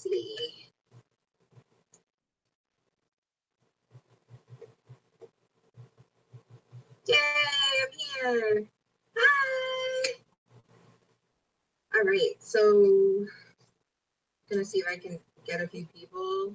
see. Yay, I'm here. Hi. All right, so gonna see if I can get a few people.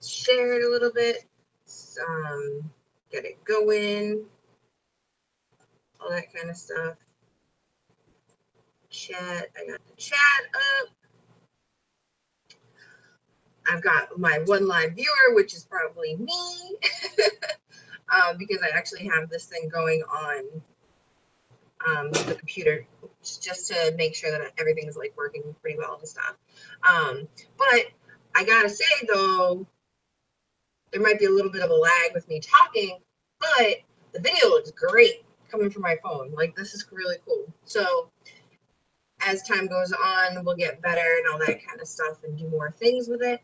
Share it a little bit, get it going, all that kind of stuff. Chat, I got the chat up. I've got my one live viewer, which is probably me, because I actually have this thing going on the computer just to make sure that everything is like working pretty well and stuff. But I gotta say though, there might be a little bit of a lag with me talking, but the video looks great coming from my phone. Like, this is really cool. So as time goes on, we'll get better and all that kind of stuff and do more things with it.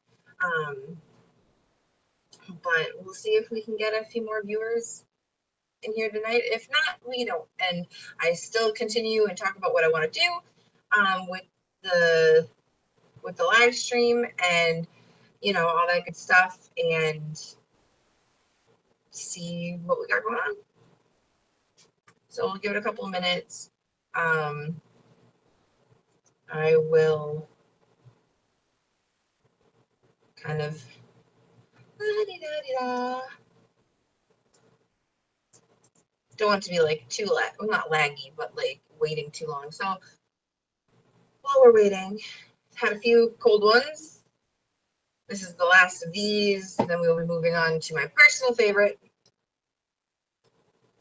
But we'll see if we can get a few more viewers in here tonight. If not, we don't. And I still continue and talk about what I want to do with the live stream and, you know, all that good stuff, and see what we got going on. So we'll give it a couple of minutes. I will kind of don't want to be like too well, not laggy, but like waiting too long. So while we're waiting, had a few cold ones. This is the last of these. Then we'll be moving on to my personal favorite.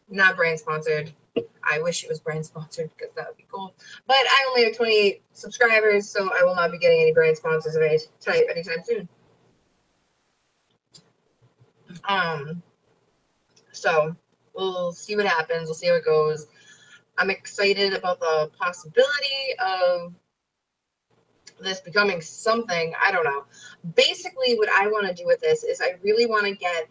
Not brand sponsored. I wish it was brand sponsored because that would be cool. But I only have 28 subscribers, so I will not be getting any brand sponsors of any type anytime soon. So we'll see what happens. We'll see how it goes. I'm excited about the possibility of this becoming something. I don't know. Basically, what I want to do with this is I really want to get,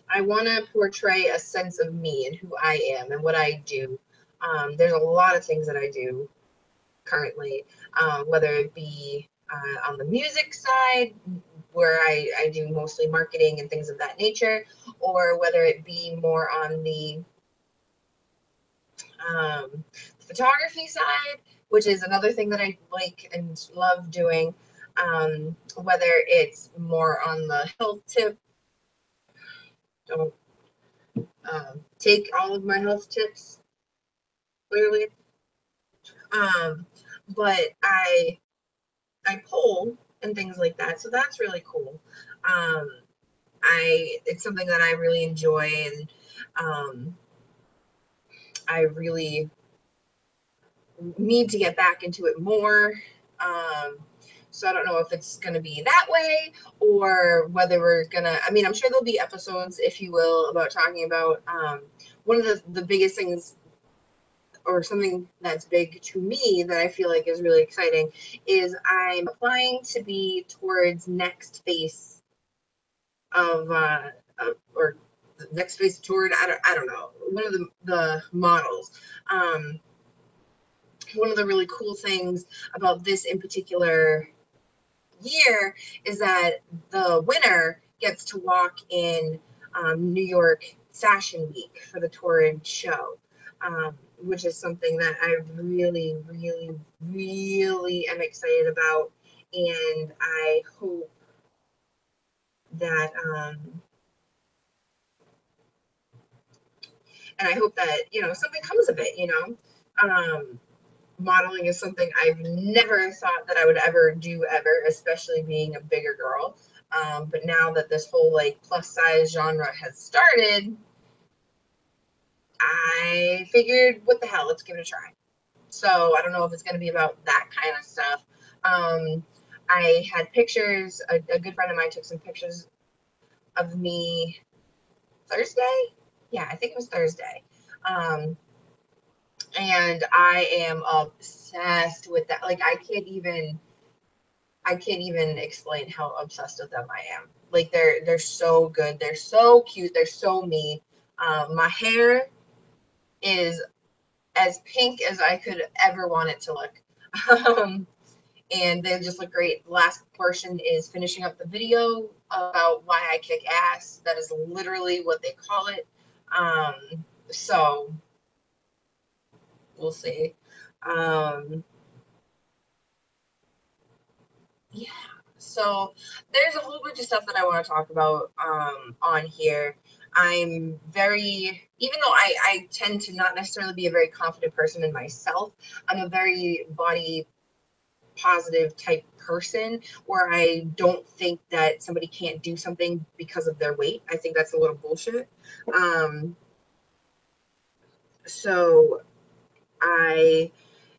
I want to portray a sense of me and who I am and what I do. There's a lot of things that I do currently, whether it be on the music side, where I do mostly marketing and things of that nature, or whether it be more on the photography side, which is another thing that I like and love doing, whether it's more on the health tip. Don't take all of my health tips, clearly. But I poll and things like that, so that's really cool. It's something that I really enjoy, and I really need to get back into it more. So I don't know if it's going to be that way or whether we're going to, I mean, I'm sure there'll be episodes, if you will, about talking about one of the biggest things, or something that's big to me that I feel like is really exciting, is I'm applying to be towards next face of or the next face toward, I don't know, one of the models. One of the really cool things about this in particular year is that the winner gets to walk in New York Fashion Week for the Torrid show, which is something that I really, really, really am excited about, and I hope that you know, something comes of it. You know, modeling is something I've never thought that I would ever do ever, especially being a bigger girl. But now that this whole like plus size genre has started, I figured, what the hell, let's give it a try. So I don't know if it's going to be about that kind of stuff. I had pictures, a good friend of mine took some pictures of me Thursday. Yeah, I think it was Thursday. and I am obsessed with that. Like I can't even explain how obsessed with them I am. Like they're so good. They're so cute. They're so me. My hair is as pink as I could ever want it to look. Um, and they just look great. The last portion is finishing up the video about why I kick ass. That is literally what they call it. So we'll see. Um, yeah. So there's a whole bunch of stuff that I want to talk about on here. I'm very, even though I tend to not necessarily be a very confident person in myself, I'm a very body positive type person where I don't think that somebody can't do something because of their weight. I think that's a little bullshit. Um, so I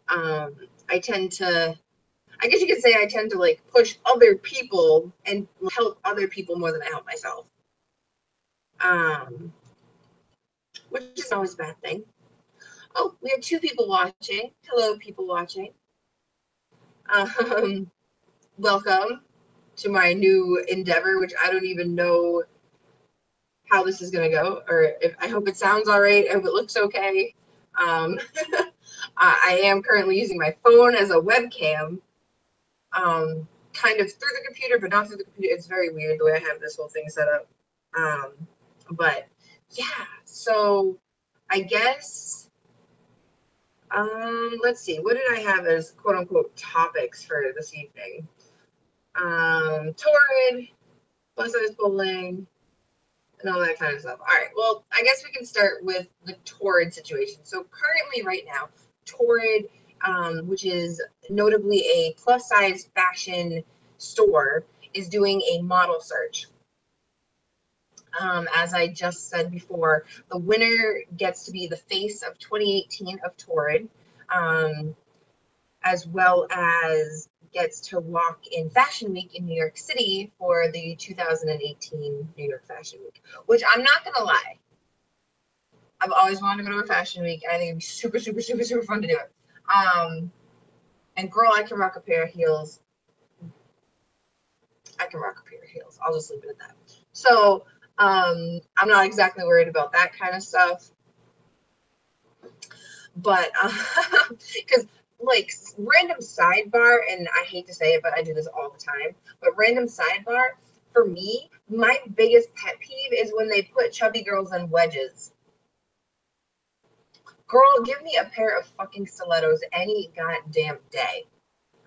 I tend to, I guess you could say I tend to like push other people and help other people more than I help myself. Um, which is always a bad thing. Oh, we have two people watching. Hello, people watching. Um, welcome to my new endeavor, which I don't even know how this is going to go, or if I hope it sounds all right. I hope it looks okay. Um, I am currently using my phone as a webcam, kind of through the computer, but not through the computer. It's very weird the way I have this whole thing set up. But yeah, so I guess, let's see, what did I have as quote unquote topics for this evening? Torrid, plus size bowling, and all that kind of stuff. All right, well, I guess we can start with the Torrid situation. So currently, right now, Torrid, which is notably a plus size fashion store, is doing a model search. As I just said before, the winner gets to be the face of 2018 of Torrid, um, as well as gets to walk in Fashion Week in New York City for the 2018 New York Fashion Week, which I'm not going to lie, I've always wanted to go to a fashion week. I think it'd be super, super, super, super fun to do it. And girl, I can rock a pair of heels. I can rock a pair of heels. I'll just leave it at that. So I'm not exactly worried about that kind of stuff. But because like random sidebar, and I hate to say it, but I do this all the time. But random sidebar, for me, my biggest pet peeve is when they put chubby girls in wedges. Girl, give me a pair of fucking stilettos any goddamn day.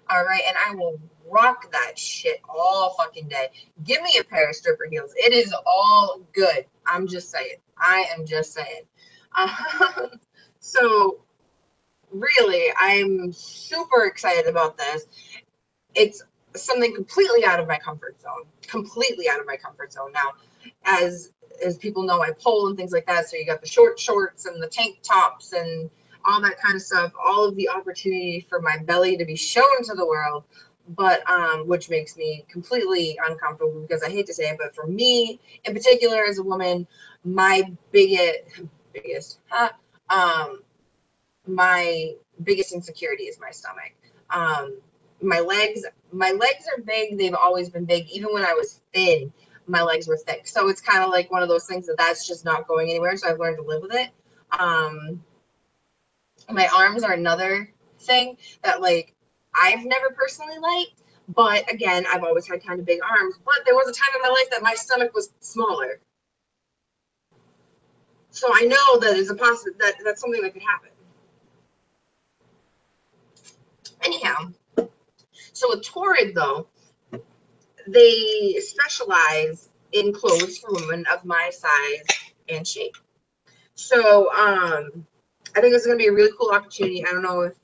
All right, and I will rock that shit all fucking day. Give me a pair of stripper heels. It is all good. I'm just saying. I am just saying. So really, I'm super excited about this. It's something completely out of my comfort zone. Completely out of my comfort zone. Now, as people know, I pole and things like that. So you got the short shorts and the tank tops and all that kind of stuff. All of the opportunity for my belly to be shown to the world, but which makes me completely uncomfortable because I hate to say it, but for me in particular as a woman, my biggest my biggest insecurity is my stomach. Um, my legs are big. They've always been big. Even when I was thin, my legs were thick. So it's kind of like one of those things that's just not going anywhere. So I've learned to live with it. Um, my arms are another thing that like I've never personally liked. But again, I've always had kind of big arms. But there was a time in my life that my stomach was smaller. So I know that is a possible that's something that could happen. Anyhow, so with Torrid though, they specialize in clothes for women of my size and shape. So I think this is going to be a really cool opportunity. I don't know if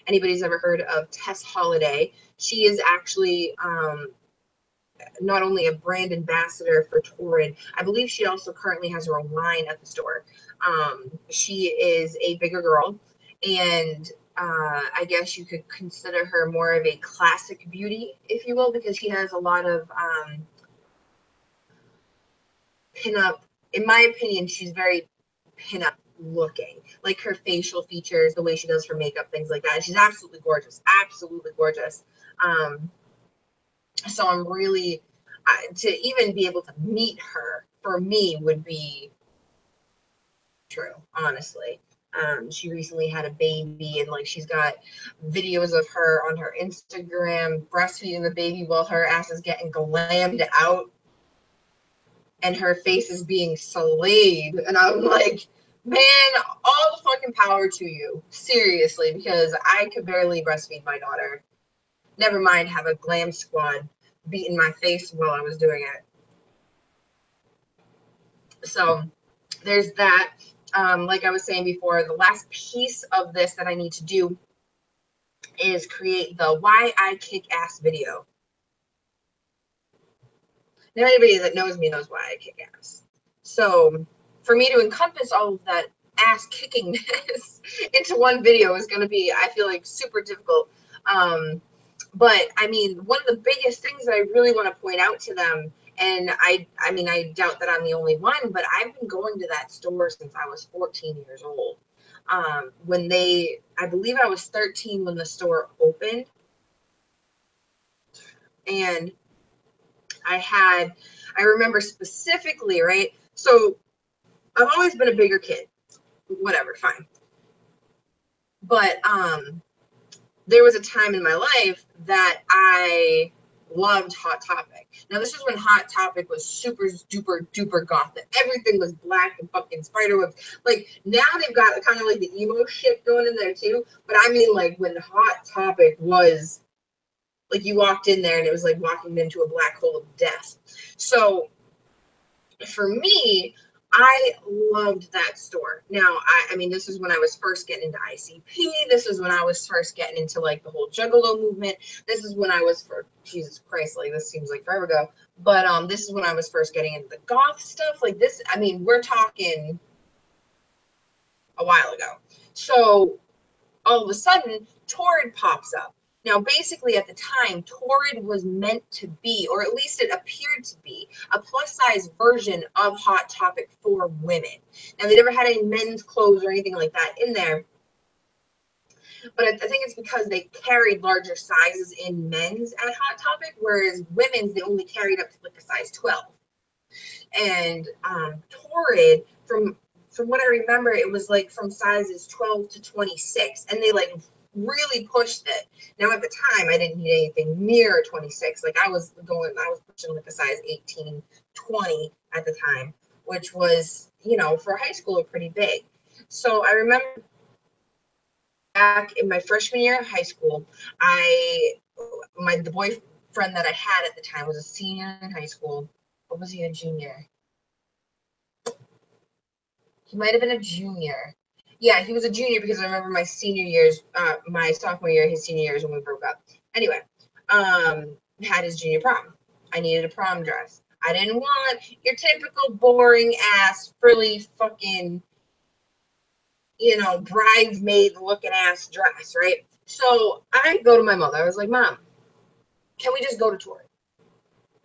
anybody's ever heard of Tess Holiday. She is actually not only a brand ambassador for Torrid, I believe she also currently has her own line at the store. She is a bigger girl, and I guess you could consider her more of a classic beauty, if you will, because she has a lot of pinup. In my opinion, she's very pinup looking. Like her facial features, the way she does her makeup, things like that. She's absolutely gorgeous. Absolutely gorgeous. So I'm really, to even be able to meet her, for me, would be true, honestly. She recently had a baby, and like she's got videos of her on her Instagram breastfeeding the baby while her ass is getting glammed out and her face is being slayed. And I'm like, man, all the fucking power to you. Seriously, because I could barely breastfeed my daughter. Never mind have a glam squad beating my face while I was doing it. So there's that. Like I was saying before, the last piece of this that I need to do is create the why I kick ass video. Now, anybody that knows me knows why I kick ass. So for me to encompass all of that ass kickingness into one video is going to be, I feel like, super difficult. But I mean, one of the biggest things that I really want to point out to them, and I mean, I doubt that I'm the only one, but I've been going to that store since I was 14 years old. I believe I was 13 when the store opened. And I remember specifically, right? So I've always been a bigger kid, whatever, fine. But there was a time in my life that I loved Hot Topic. Now, this is when Hot Topic was super duper duper goth. Everything was black and fucking spiderwebs. Like, now they've got kind of like the emo shit going in there too. But I mean, like, when Hot Topic was, like, you walked in there and it was like walking into a black hole of death. So for me, I loved that store. Now, I mean, this is when I was first getting into ICP. This is when I was first getting into like the whole Juggalo movement. This is when I was Jesus Christ, like this seems like forever ago. But this is when I was first getting into the goth stuff. Like this, I mean, we're talking a while ago. So all of a sudden, Torrid pops up. Now, basically, at the time, Torrid was meant to be, or at least it appeared to be, a plus-size version of Hot Topic for women. Now, they never had any men's clothes or anything like that in there, but I think it's because they carried larger sizes in men's at Hot Topic, whereas women's, they only carried up to like a size 12. And Torrid, from what I remember, it was like from sizes 12 to 26, and they like really pushed it. Now at the time, I didn't need anything near 26. Like I was pushing like a size 18, 20 at the time, which was, you know, for high school, pretty big. So I remember back in my freshman year of high school, the boyfriend that I had at the time was a senior in high school. Or was he a junior? He might have been a junior. Yeah, he was a junior because I remember my senior years, my sophomore year, his senior years when we broke up. Anyway, had his junior prom. I needed a prom dress. I didn't want your typical boring ass, frilly fucking, you know, bridesmaid looking ass dress, right? So I go to my mother. I was like, Mom, can we just go to Torrid?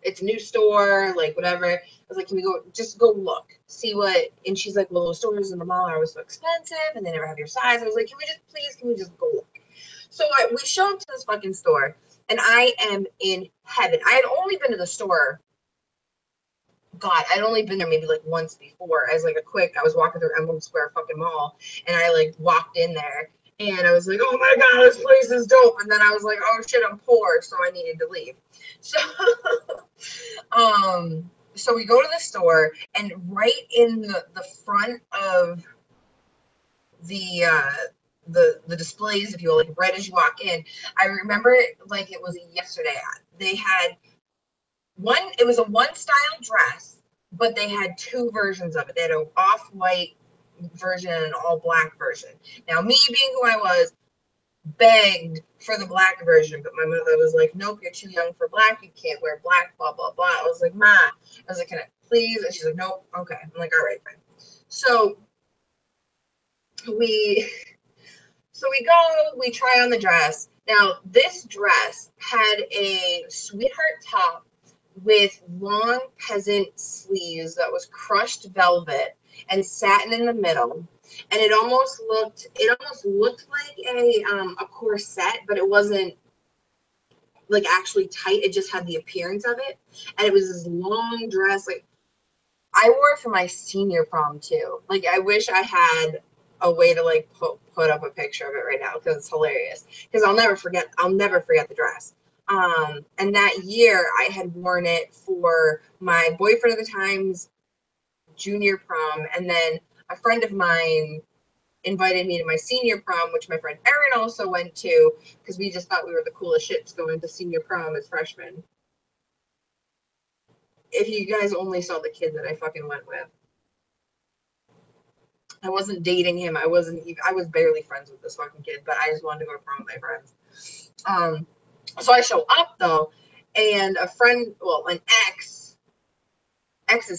It's a new store, like whatever. I was like, can we just go look, see what? And she's like, well, those stores in the mall are always so expensive and they never have your size. I was like, can we just go look? So we show up to this fucking store and I am in heaven. I had only been to the store, God, I'd only been there maybe like once before as like I was walking through Emblem Square fucking mall and I like walked in there and I was like, oh my God, this place is dope. And then I was like, oh shit, I'm poor. So I needed to leave. So, so we go to the store and right in the front of the displays, if you will, like right as you walk in, I remember it like it was yesterday. They had it was a one style dress, but they had two versions of it. They had an off-white version and an all-black version. Now, me being who I was, begged for the black version, but my mother was like, nope, you're too young for black. You can't wear black, blah, blah, blah. I was like, Ma, I was like, can I please? And she's like, nope, okay. I'm like, all right, fine. So we try on the dress. Now, this dress had a sweetheart top with long peasant sleeves that was crushed velvet, and satin in the middle. And it almost looked like a corset, but it wasn't like actually tight. It just had the appearance of it. And it was this long dress. Like, I wore it for my senior prom too. Like, I wish I had a way to like put up a picture of it right now because it's hilarious. Because I'll never forget the dress. And that year I had worn it for my boyfriend at the time's junior prom, and then a friend of mine invited me to my senior prom, which my friend Erin also went to, because we just thought we were the coolest shits going to senior prom as freshmen. If you guys only saw the kid that I fucking went with. I wasn't dating him. I was barely friends with this fucking kid, but I just wanted to go to prom with my friends. So I show up though, and a friend, well, an ex's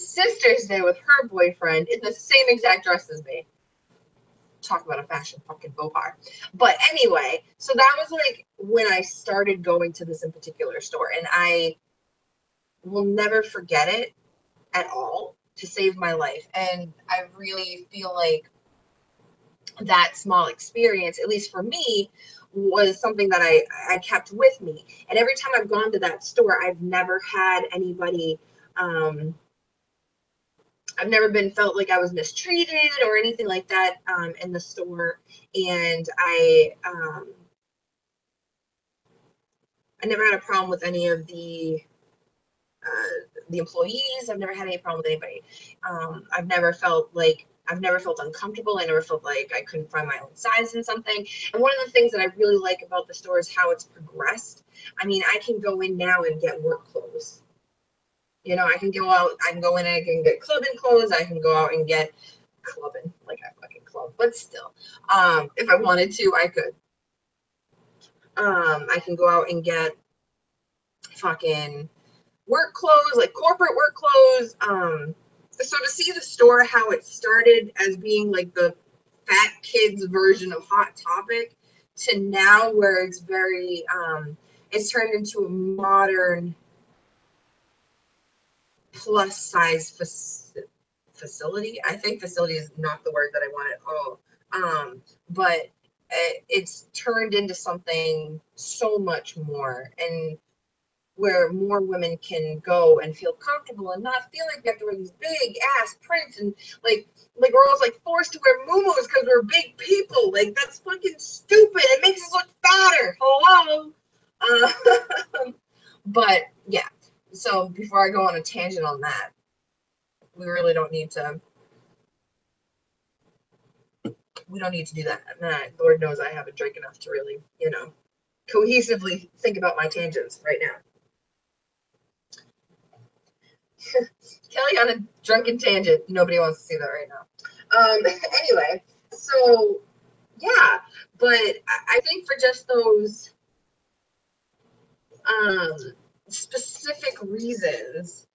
sister's there with her boyfriend in the same exact dress as me. Talk about a fashion fucking faux pas. But anyway, so that was like when I started going to this in particular store, and I will never forget it at all, to save my life. And I really feel like that small experience, at least for me, was something that I kept with me. And every time I've gone to that store, I've never had anybody, I've never been felt like I was mistreated or anything like that in the store. And I never had a problem with any of the employees. I've never had any problem with anybody. I've never felt uncomfortable. I never felt like I couldn't find my own size in something. And one of the things that I really like about the store is how it's progressed. I mean, I can go in now and get work clothes. You know, I can go in and I can get clubbing clothes. I can go out and get clubbing, like I fucking club, but still, if I wanted to, I could. I can go out and get fucking work clothes, like corporate work clothes. So to see the store, how it started as being like the fat kids version of Hot Topic, to now where it's very, it's turned into a modern plus size facility. I think facility is not the word that I want at all. But it's turned into something so much more, and where more women can go and feel comfortable and not feel like they have to wear these big ass prints, and like we're always like forced to wear muumuus because we're big people. Like, that's fucking stupid. It makes us look fatter. Hello. But yeah. So before I go on a tangent on that, we really don't need to. We don't need to do that. Nah, Lord knows I haven't drank enough to really, cohesively think about my tangents right now. Kelly on a drunken tangent. Nobody wants to see that right now. Anyway, so yeah, but I think for just those specific reasons.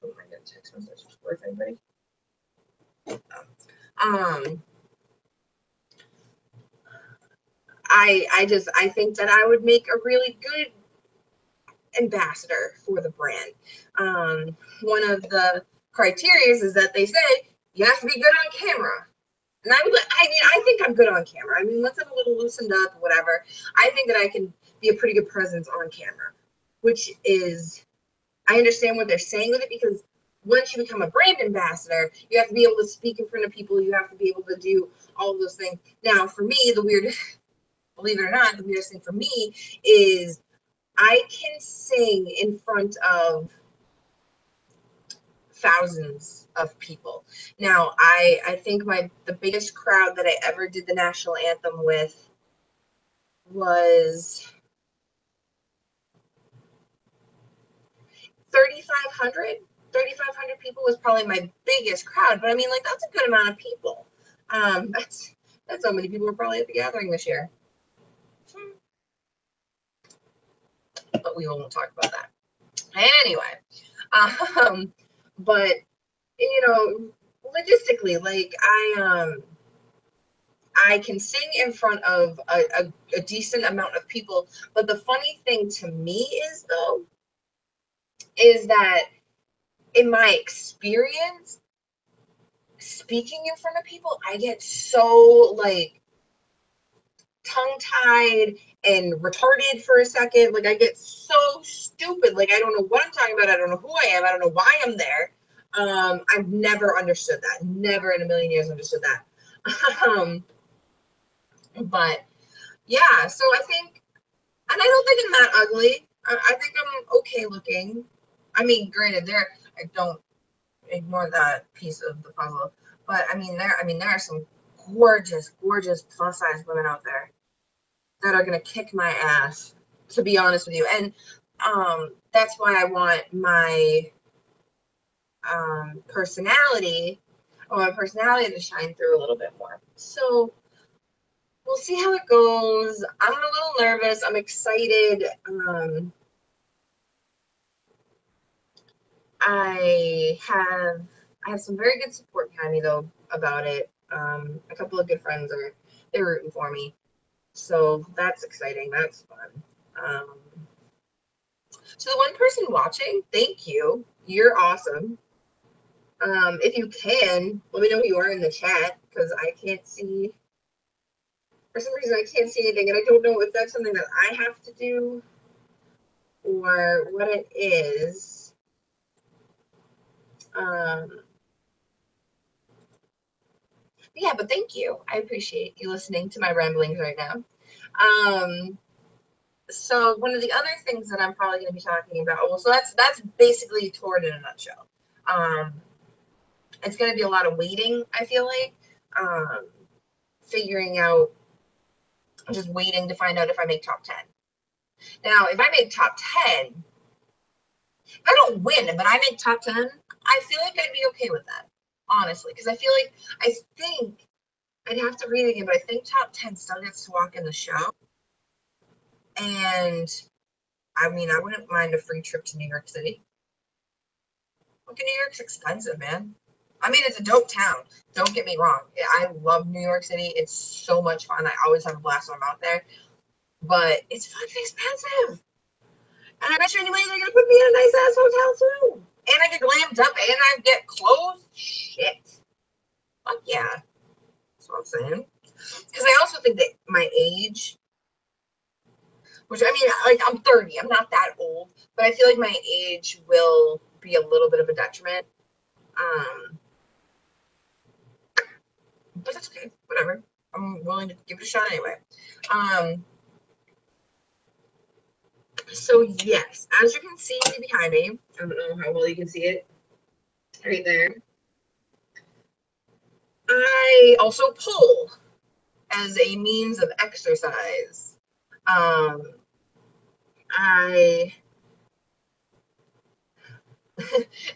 Oh my god, text message with anybody. I think that I would make a really good ambassador for the brand. One of the criteria is that they say you have to be good on camera. And I think I'm good on camera. I mean, once I'm a little loosened up, whatever, I think that I can be a pretty good presence on camera, which is, I understand what they're saying with it, because once you become a brand ambassador, you have to be able to speak in front of people. You have to be able to do all of those things. Now, for me, believe it or not, the weirdest thing for me is I can sing in front of thousands of people. Now, I think the biggest crowd that I ever did the national anthem with was 3,500. 3,500 people was probably my biggest crowd, but I mean, like, that's a good amount of people. That's how many people were probably at the gathering this year. But we won't talk about that. Anyway, but logistically, like, I can sing in front of a decent amount of people, but the funny thing to me is that in my experience, speaking in front of people, I get so like tongue-tied and retarded for a second. Like I get so stupid. Like I don't know what I'm talking about. I don't know who I am. I don't know why I'm there. I've never understood that. Never in a million years understood that. But yeah, so I think, and I don't think I'm that ugly. I think I'm okay looking. I mean, granted, I don't ignore that piece of the puzzle, but there are some gorgeous, gorgeous plus size women out there that are gonna kick my ass, to be honest with you. And that's why I want my personality to shine through a little bit more. So we'll see how it goes. I'm a little nervous. I'm excited. I have some very good support behind me though about it. A couple of good friends they're rooting for me. So that's exciting. That's fun. So the one person watching, thank you. You're awesome. If you can, let me know who you are in the chat because I can't see. For some reason, I can't see anything, and I don't know if that's something that I have to do or what it is. Yeah, but thank you. I appreciate you listening to my ramblings right now. So one of the other things that I'm probably going to be talking about, well, so that's basically torrid in a nutshell. It's going to be a lot of waiting, I feel like, figuring out, just waiting to find out if I make top 10. Now, if I make top 10, if I don't win, but I make top 10, I feel like I'd be okay with that, honestly, because I think I'd have to read it again, but I think top 10 still gets to walk in the show. And I mean, I wouldn't mind a free trip to New York City. Look, New York's expensive, man. I mean, it's a dope town. Don't get me wrong. I love New York City. It's so much fun. I always have a blast when I'm out there. But it's fucking expensive. And I bet you anyways they're going to put me in a nice ass hotel too. And I get glammed up and I get clothes. Shit. Fuck yeah. That's what I'm saying. Because I also think that my age, which I mean, like I'm 30, I'm not that old, but I feel like my age will be a little bit of a detriment. But that's okay, whatever. I'm willing to give it a shot anyway. So yes, as you can see behind me, I don't know how well you can see it, right there. I also pull as a means of exercise.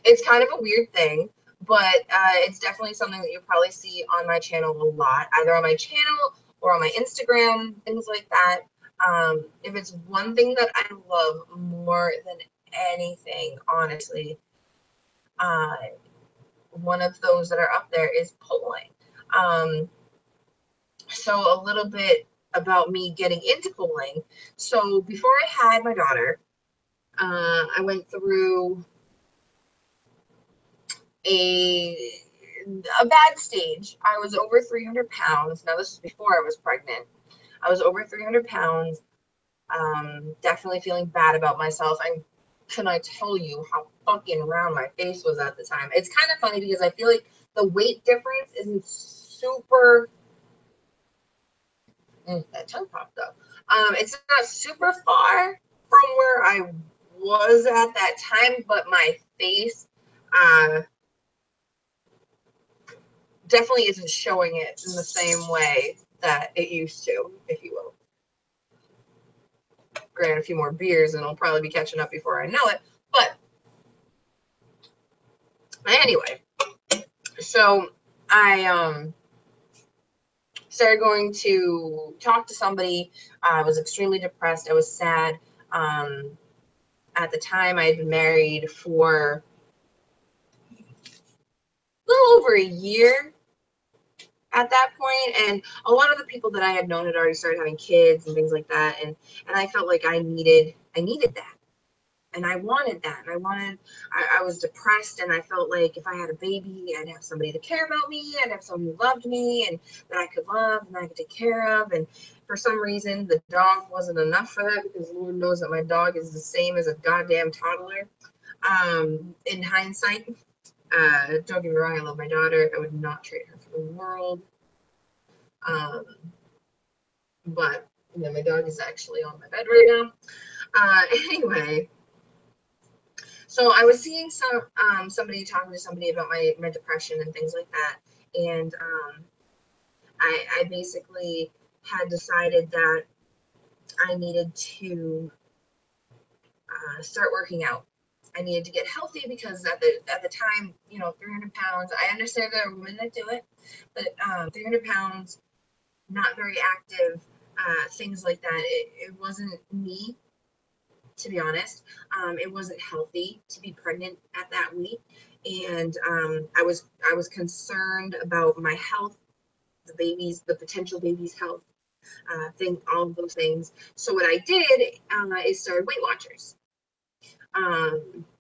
It's kind of a weird thing, but it's definitely something that you'll probably see on my channel a lot, either on my channel or on my Instagram, things like that. If it's one thing that I love more than anything, honestly, one of those that are up there is pulling. So a little bit about me getting into pulling. So before I had my daughter, I went through a bad stage. I was over 300 pounds. Now, this is before I was pregnant. I was over 300 pounds. Definitely feeling bad about myself. And can I tell you how fucking round my face was at the time? It's kind of funny because I feel like the weight difference isn't super. That tongue popped up. It's not super far from where I was at that time, but my face, definitely isn't showing it in the same way that it used to, if you will. Grant a few more beers and I'll probably be catching up before I know it. But anyway, so I started going to talk to somebody. I was extremely depressed. I was sad. At the time, I had been married for a little over a year at that point, and a lot of the people that I had known had already started having kids and things like that, and I felt like I needed that. And I wanted that. And I was depressed, and I felt like if I had a baby, I'd have somebody to care about me. I'd have someone who loved me and that I could love and I could take care of. And for some reason, the dog wasn't enough for that, because Lord knows that my dog is the same as a goddamn toddler. In hindsight, don't get me wrong, I love my daughter. I would not trade her for the world. But my dog is actually on my bed right now. Anyway, so I was seeing somebody talking to somebody about my depression and things like that, and I basically had decided that I needed to start working out. I needed to get healthy, because at the time, 300 pounds. I understand there are women that do it, but 300 pounds, not very active, things like that. It wasn't me, to be honest. It wasn't healthy to be pregnant at that weight, and I was concerned about my health, the potential baby's health, all of those things. So what I did is started Weight Watchers.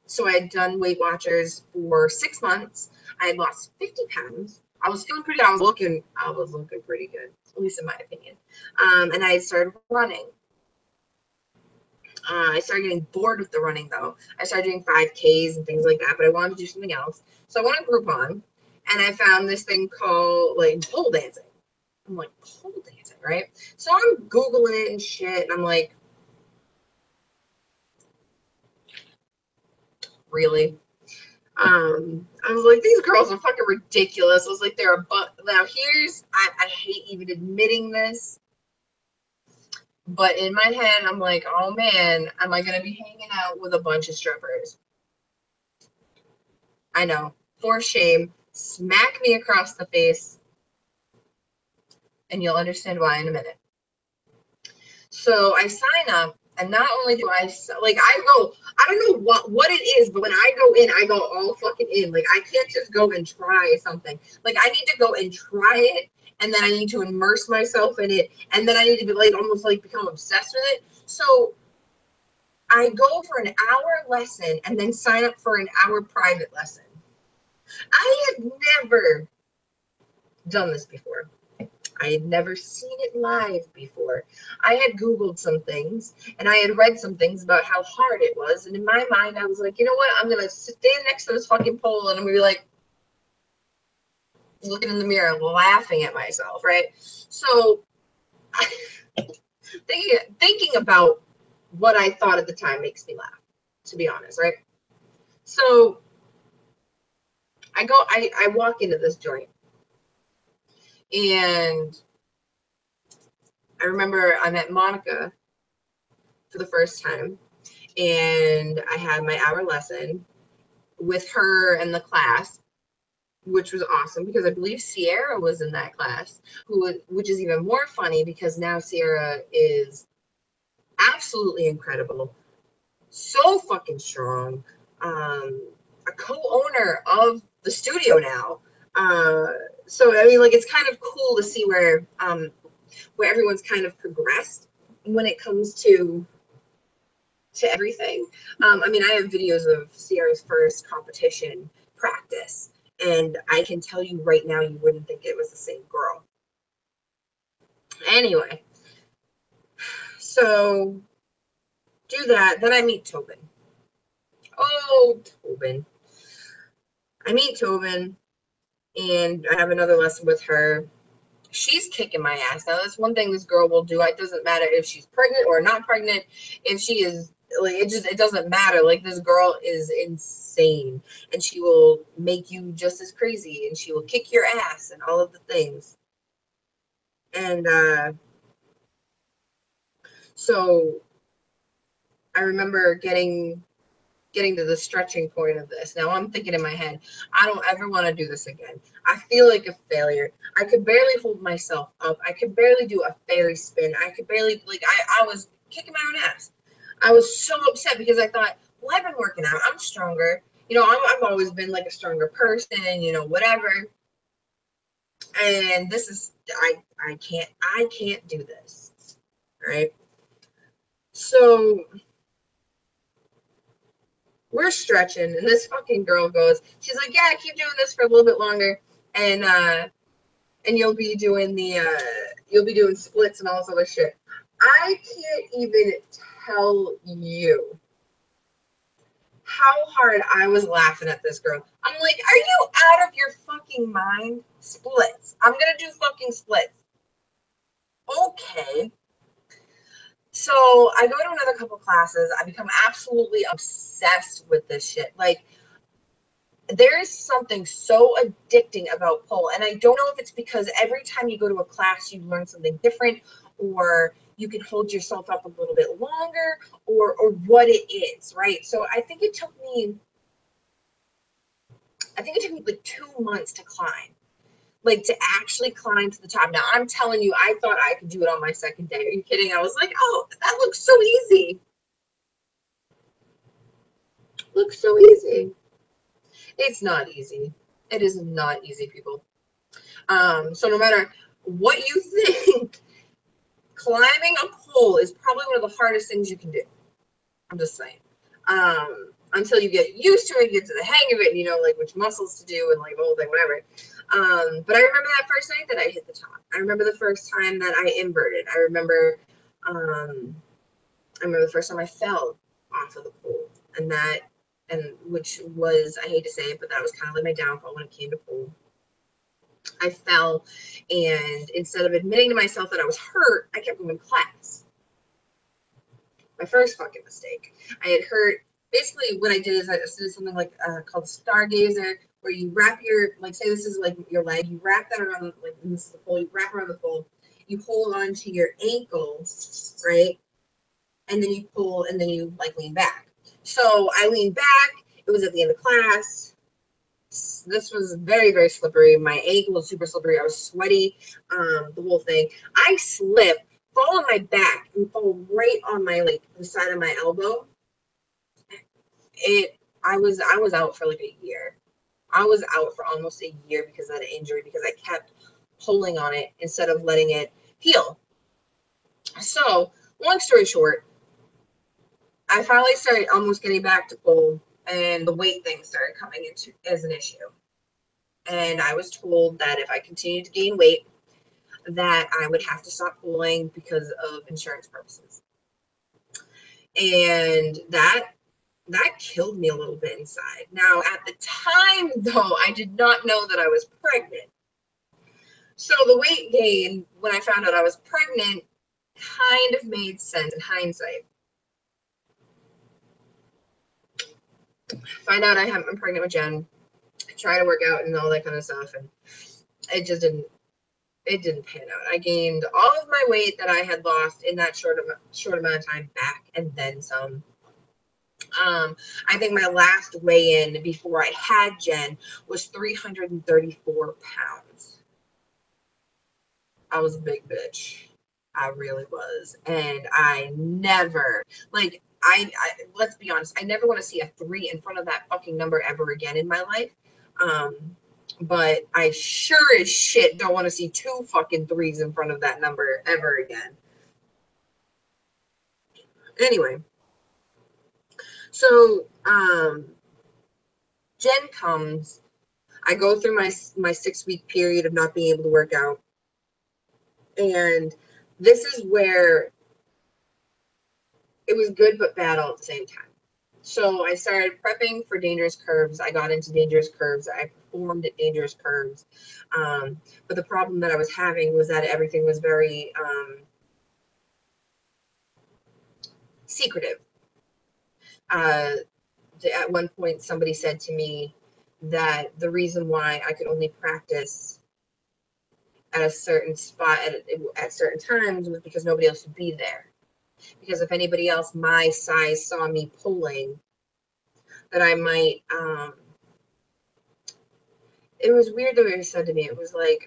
So I had done Weight Watchers for 6 months. I had lost 50 pounds. I was feeling pretty. I was looking pretty good, at least in my opinion. And I started running. I started getting bored with the running, though. I started doing 5Ks and things like that, but I wanted to do something else. So I went on Groupon, and I found this thing called pole dancing. I'm like, pole dancing, right? So I'm Googling it and shit, and I'm like, really? I was like, these girls are fucking ridiculous. I was like, they're now I hate even admitting this, but in my head, I'm like, oh man, am I gonna be hanging out with a bunch of strippers? I know, for shame, smack me across the face, and you'll understand why in a minute. So I sign up, and not only do I don't know what it is, but when I go in, I go all fucking in. Like, I can't just go and try something. Like, I need to go and try it, and then I need to immerse myself in it, and then I need to be almost become obsessed with it. So I go for an hour lesson and then sign up for an hour private lesson. I had never done this before. I had never seen it live before. I had Googled some things, and I had read some things about how hard it was. And in my mind, I was like, you know what? I'm going to stand next to this fucking pole, and I'm going to be looking in the mirror, laughing at myself, right? So thinking about what I thought at the time makes me laugh, to be honest, right? So I walk into this joint, and I remember I met Monica for the first time, and I had my hour lesson with her and the class, which was awesome, because I believe Sierra was in that class, which is even more funny, because now Sierra is absolutely incredible, so fucking strong, a co-owner of the studio now. So I mean, it's kind of cool to see where everyone's kind of progressed when it comes to everything. I mean, I have videos of Sierra's first competition practice, and I can tell you right now, you wouldn't think it was the same girl. Anyway, so do that. Then I meet Tobin. Oh, Tobin. I meet Tobin, and I have another lesson with her. She's kicking my ass. Now, that's one thing this girl will do. It doesn't matter if she's pregnant or not pregnant. If she is, it doesn't matter. This girl is insane, and she will make you just as crazy, and she will kick your ass and all of the things. And so I remember getting to the stretching point of this. Now I'm thinking in my head, I don't ever want to do this again. I feel like a failure. I could barely hold myself up. I could barely do a fairy spin. I could barely, I was kicking my own ass. I was so upset, because I thought, well, I've been working out. I'm stronger. I've always been a stronger person, whatever. And this is, I can't do this. Right. So we're stretching, and this fucking girl goes, she's like, yeah, keep doing this for a little bit longer, and you'll be doing splits and all this other shit. I can't even tell you how hard I was laughing at this girl. I'm like, are you out of your fucking mind? Splits. I'm gonna do fucking splits. Okay. So I go to another couple classes. I become absolutely obsessed with this shit. Like, there is something so addicting about pole, and I don't know if it's because every time you go to a class you learn something different, or you can hold yourself up a little bit longer, or what it is, right? So I think it took me like 2 months to climb, like to actually climb to the top. Now I'm telling you, I thought I could do it on my second day. Are you kidding? I was like, oh, that looks so easy. Looks so easy. It's not easy. It is not easy, people. So no matter what you think, climbing a pole is probably one of the hardest things you can do. I'm just saying. Until you get used to it, get to the hang of it, and you know, like which muscles to do and like the whole thing, whatever. But I remember that first night that I hit the top. I remember the first time that I inverted. I remember the first time I fell off of the pole, and which was, I hate to say it, but that was kind of like my downfall when it came to pole. I fell, and instead of admitting to myself that I was hurt, I kept going to class. My first fucking mistake. I had hurt. Basically, what I did is I did something like called stargazer, where you wrap your, like, say this is like your leg, you wrap that around, like, this is the pole, you wrap around the pole, you hold on to your ankle, right? And then you pull, and then you like lean back. So I leaned back. It was at the end of class. This was very, very slippery. My ankle was super slippery. I was sweaty, the whole thing. I slip, fall on my back, and fall right on my, like, the side of my elbow. I was out for like a year. I was out for almost a year because of that injury, because I kept pulling on it instead of letting it heal. So, long story short, I finally started almost getting back to pull, and the weight thing started coming into as an issue. And I was told that if I continued to gain weight, that I would have to stop pulling because of insurance purposes. And that killed me a little bit inside. Now, at the time, though, I did not know that I was pregnant. So the weight gain, when I found out I was pregnant, kind of made sense in hindsight. Find out I'm pregnant with Jen, try to work out and all that kind of stuff, and it just didn't pan out. I gained all of my weight that I had lost in that short amount of time back, and then some. I think my last weigh-in before I had Jen was 334 pounds. I was a big bitch. I really was. And I never, like, let's be honest, I never want to see a 3 in front of that fucking number ever again in my life. But I sure as shit don't want to see 2 fucking 3s in front of that number ever again. Anyway, so Jen comes. I go through my 6-week period of not being able to work out. And this is where it was good but bad all at the same time. So I started prepping for dangerous curves. I got into dangerous curves. I performed at dangerous curves. But the problem that I was having was that everything was very secretive. At one point, somebody said to me that the reason why I could only practice at a certain spot at certain times was because nobody else would be there. Because if anybody else my size saw me pulling, that I might, it was weird the way it said to me. It was like,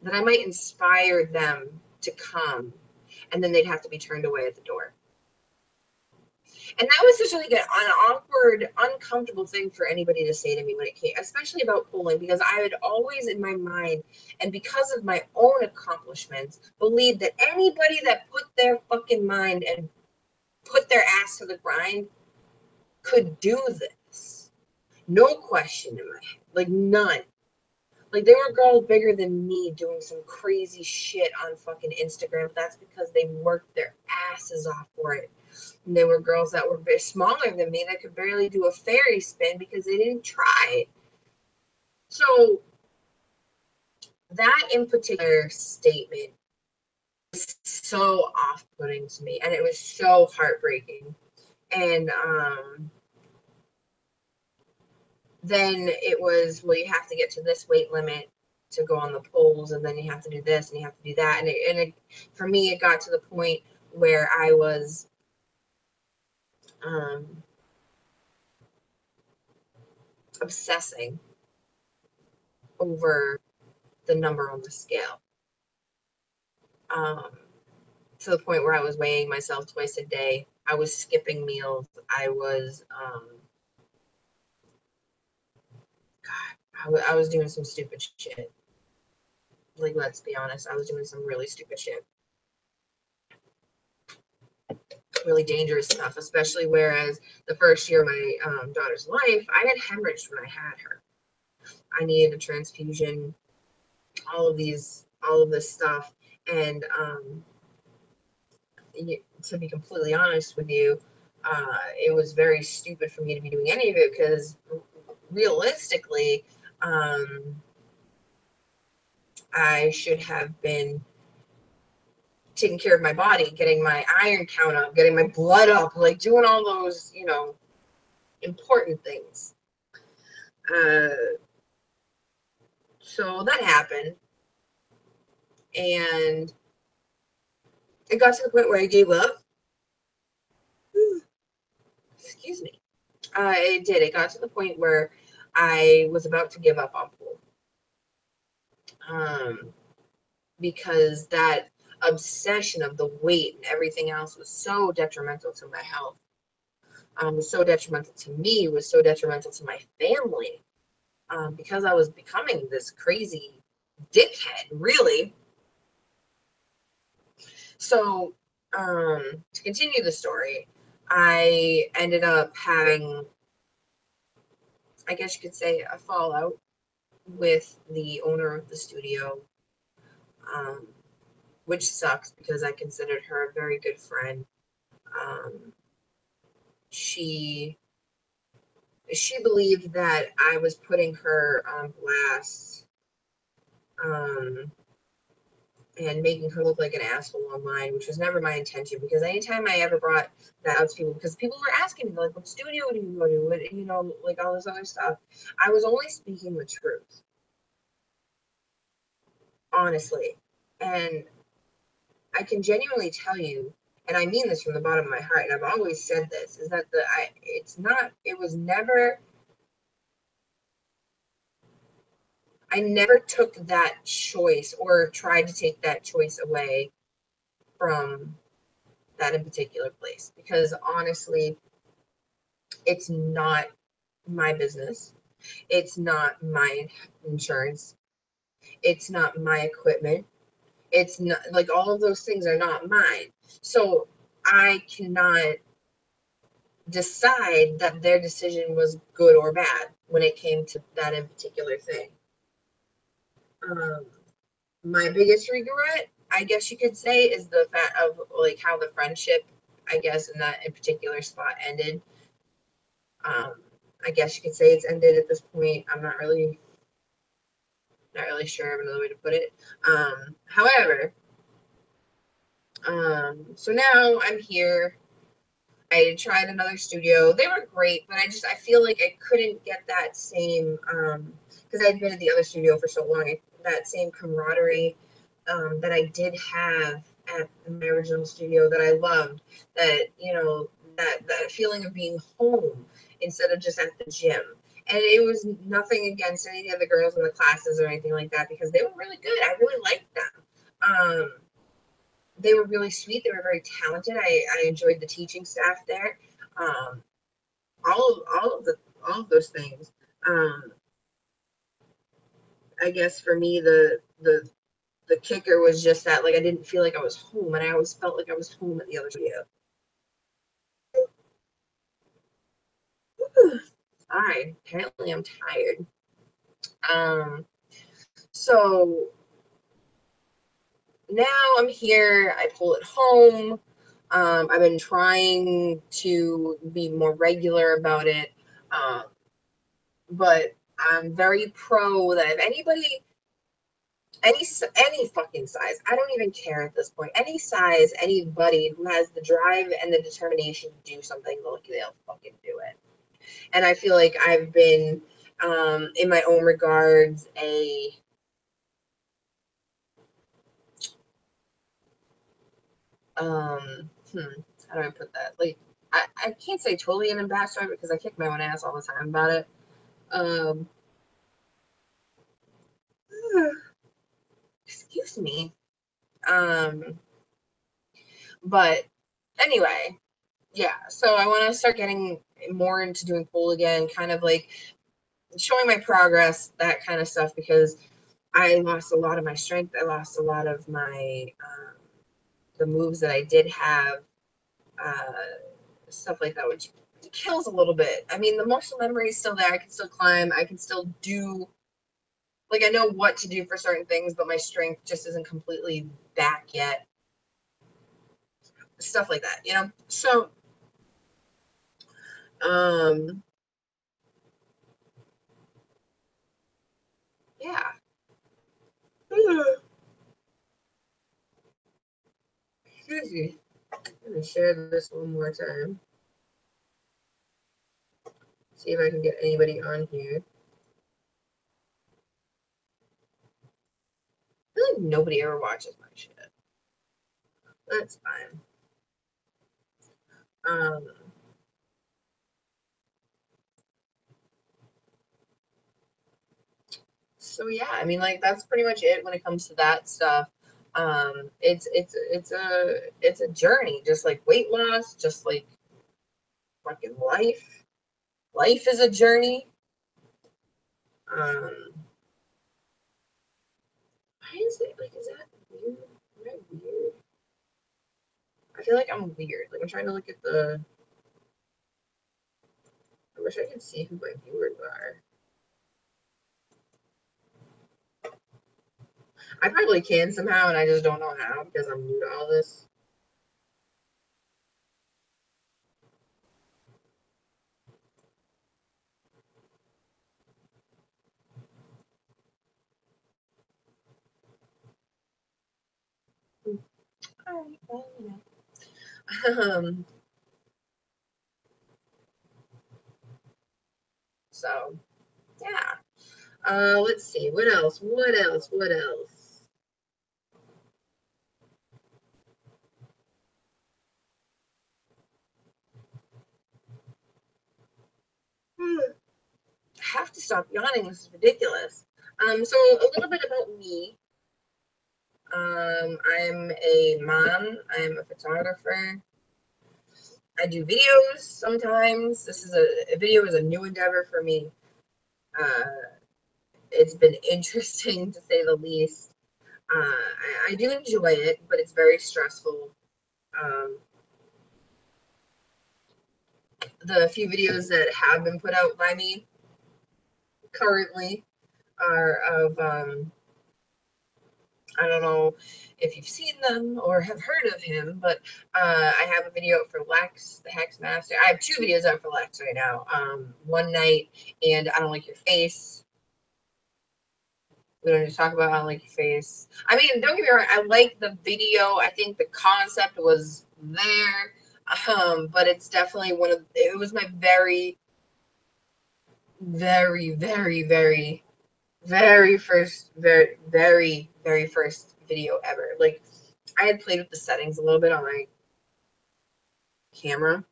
that I might inspire them to come, and then they'd have to be turned away at the door. And that was such like an awkward, uncomfortable thing for anybody to say to me when it came, especially about pulling, because I had always in my mind, and because of my own accomplishments, believed that anybody that put their fucking mind and put their ass to the grind could do this. No question in my head. Like, none. Like, there were girls bigger than me doing some crazy shit on fucking Instagram. That's because they worked their asses off for it. And there were girls that were very smaller than me that could barely do a fairy spin because they didn't try. So that in particular statement was so off-putting to me, and it was so heartbreaking. And then it was, well, you have to get to this weight limit to go on the poles, and then you have to do this and you have to do that. And for me, it got to the point where I was obsessing over the number on the scale, to the point where I was weighing myself twice a day. I was skipping meals. I was I was doing some stupid shit. Like, let's be honest, I was doing some really stupid shit. Really dangerous stuff, especially whereas the first year of my daughter's life, I had hemorrhaged when I had her. I needed a transfusion, all of this stuff. And to be completely honest with you, it was very stupid for me to be doing any of it because realistically, I should have been taking care of my body, getting my iron count up, getting my blood up, like doing all those, important things. So that happened. And it got to the point where I gave up. Excuse me. It did. It got to the point where I was about to give up on pool. Because that obsession of the weight and everything else was so detrimental to my health. Was so detrimental to me, was so detrimental to my family. Because I was becoming this crazy dickhead, really. So, to continue the story, I ended up having, I guess you could say, a fallout with the owner of the studio, which sucks because I considered her a very good friend. She believed that I was putting her on blast, and making her look like an asshole online, which was never my intention. Because anytime I ever brought that up to people, because people were asking me, like, what studio do you go to? What, like all this other stuff. I was only speaking the truth, honestly. And I can genuinely tell you, and I mean this from the bottom of my heart, and I've always said this, is that I never took that choice or tried to take that choice away from that in particular place, because honestly, it's not my business. It's not my insurance. It's not my equipment. It's not, like, all of those things are not mine. So I cannot decide that their decision was good or bad when it came to that in particular thing. Um, my biggest regret, I guess you could say, is the fact of, like, how the friendship, I guess, in that in particular spot ended. I guess you could say it's ended at this point. I'm not really sure of another way to put it. However, so now I'm here. I tried another studio. They were great, but I feel like I couldn't get that same, because I'd been at the other studio for so long, that same camaraderie that I did have at my original studio that I loved, that, that feeling of being home instead of just at the gym. And it was nothing against any of the girls in the classes or anything like that, because they were really good. I really liked them. They were really sweet. They were very talented. I enjoyed the teaching staff there. All of those things. I guess for me, the kicker was just that, like, I didn't feel like I was home, and I always felt like I was home at the other studio. Apparently I'm tired. So now I'm here. I pull it home. I've been trying to be more regular about it. Um, but I'm very pro that if anybody, any fucking size, I don't even care at this point. Any size, anybody who has the drive and the determination to do something, they'll fucking do it. And I feel like I've been, in my own regards, how do I put that? Like, I can't say totally an ambassador because I kick my own ass all the time about it. Um, excuse me. Um, but anyway, yeah. So I want to start getting more into doing pole again, kind of like showing my progress, that kind of stuff, because I lost a lot of my strength. I lost a lot of my the moves that I did have, uh, stuff like that, which kills a little bit. I mean, the muscle memory is still there. I can still climb. I can still do, like, I know what to do for certain things, but my strength just isn't completely back yet. Stuff like that, you know? So, um, yeah. Excuse me. I'm going to share this one more time. See if I can get anybody on here. I feel like nobody ever watches my shit. That's fine. Um, so yeah, I mean, like, that's pretty much it when it comes to that stuff. It's a journey, just like weight loss, just like fucking life. Life is a journey. Why is it like, is that weird? Am I weird? I feel like I'm weird. Like, I'm trying to look at the. I wish I could see who my viewers are. I probably can somehow, and I just don't know how because I'm new to all this. All right, well, so yeah. Let's see. What else? What else? What else? I have to stop yawning. This is ridiculous. So a little bit about me. I'm a mom. I'm a photographer. I do videos sometimes. A video is a new endeavor for me. Uh, it's been interesting to say the least. I do enjoy it, but it's very stressful. Um, the few videos that have been put out by me currently are of, I don't know if you've seen them or have heard of him, but I have a video for Lex, the Hex Master. I have two videos out for Lex right now. One Night and I Don't Like Your Face. We don't need to talk about I Don't Like Your Face. I mean, don't get me wrong, I like the video. I think the concept was there. But it's definitely it was my very, very, very, very, very first, very first video ever. Like, I had played with the settings a little bit on my camera,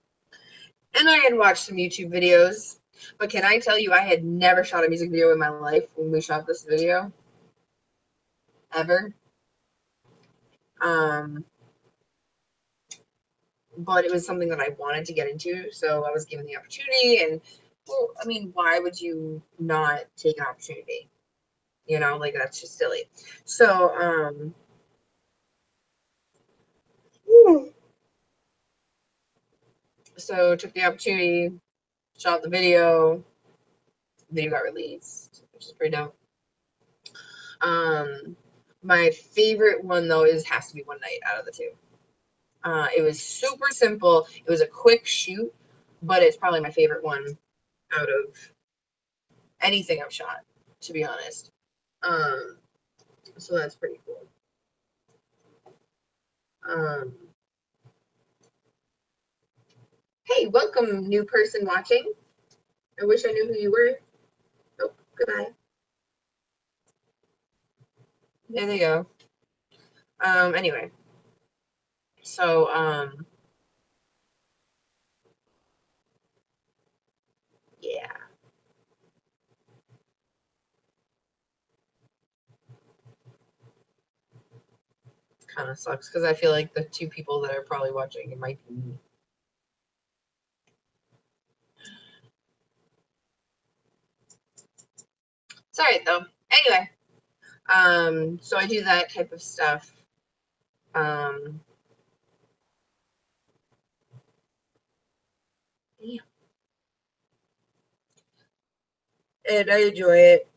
and I had watched some YouTube videos. But can I tell you, I had never shot a music video in my life when we shot this video, ever. Um, but it was something that I wanted to get into, so I was given the opportunity. And, well, I mean, why would you not take an opportunity? You know, like, that's just silly. So, took the opportunity, shot the video. video got released, which is pretty dope. My favorite one though has to be One Night out of the two. It was super simple. It was a quick shoot, but it's probably my favorite one out of anything I've shot, to be honest. So that's pretty cool. Hey, welcome, new person watching. I wish I knew who you were. Oh, goodbye. There they go. Anyway. So, yeah. Kind of sucks because I feel like the two people that are probably watching it might be me. It's all right though. Anyway, so I do that type of stuff. Yeah. And I enjoy it.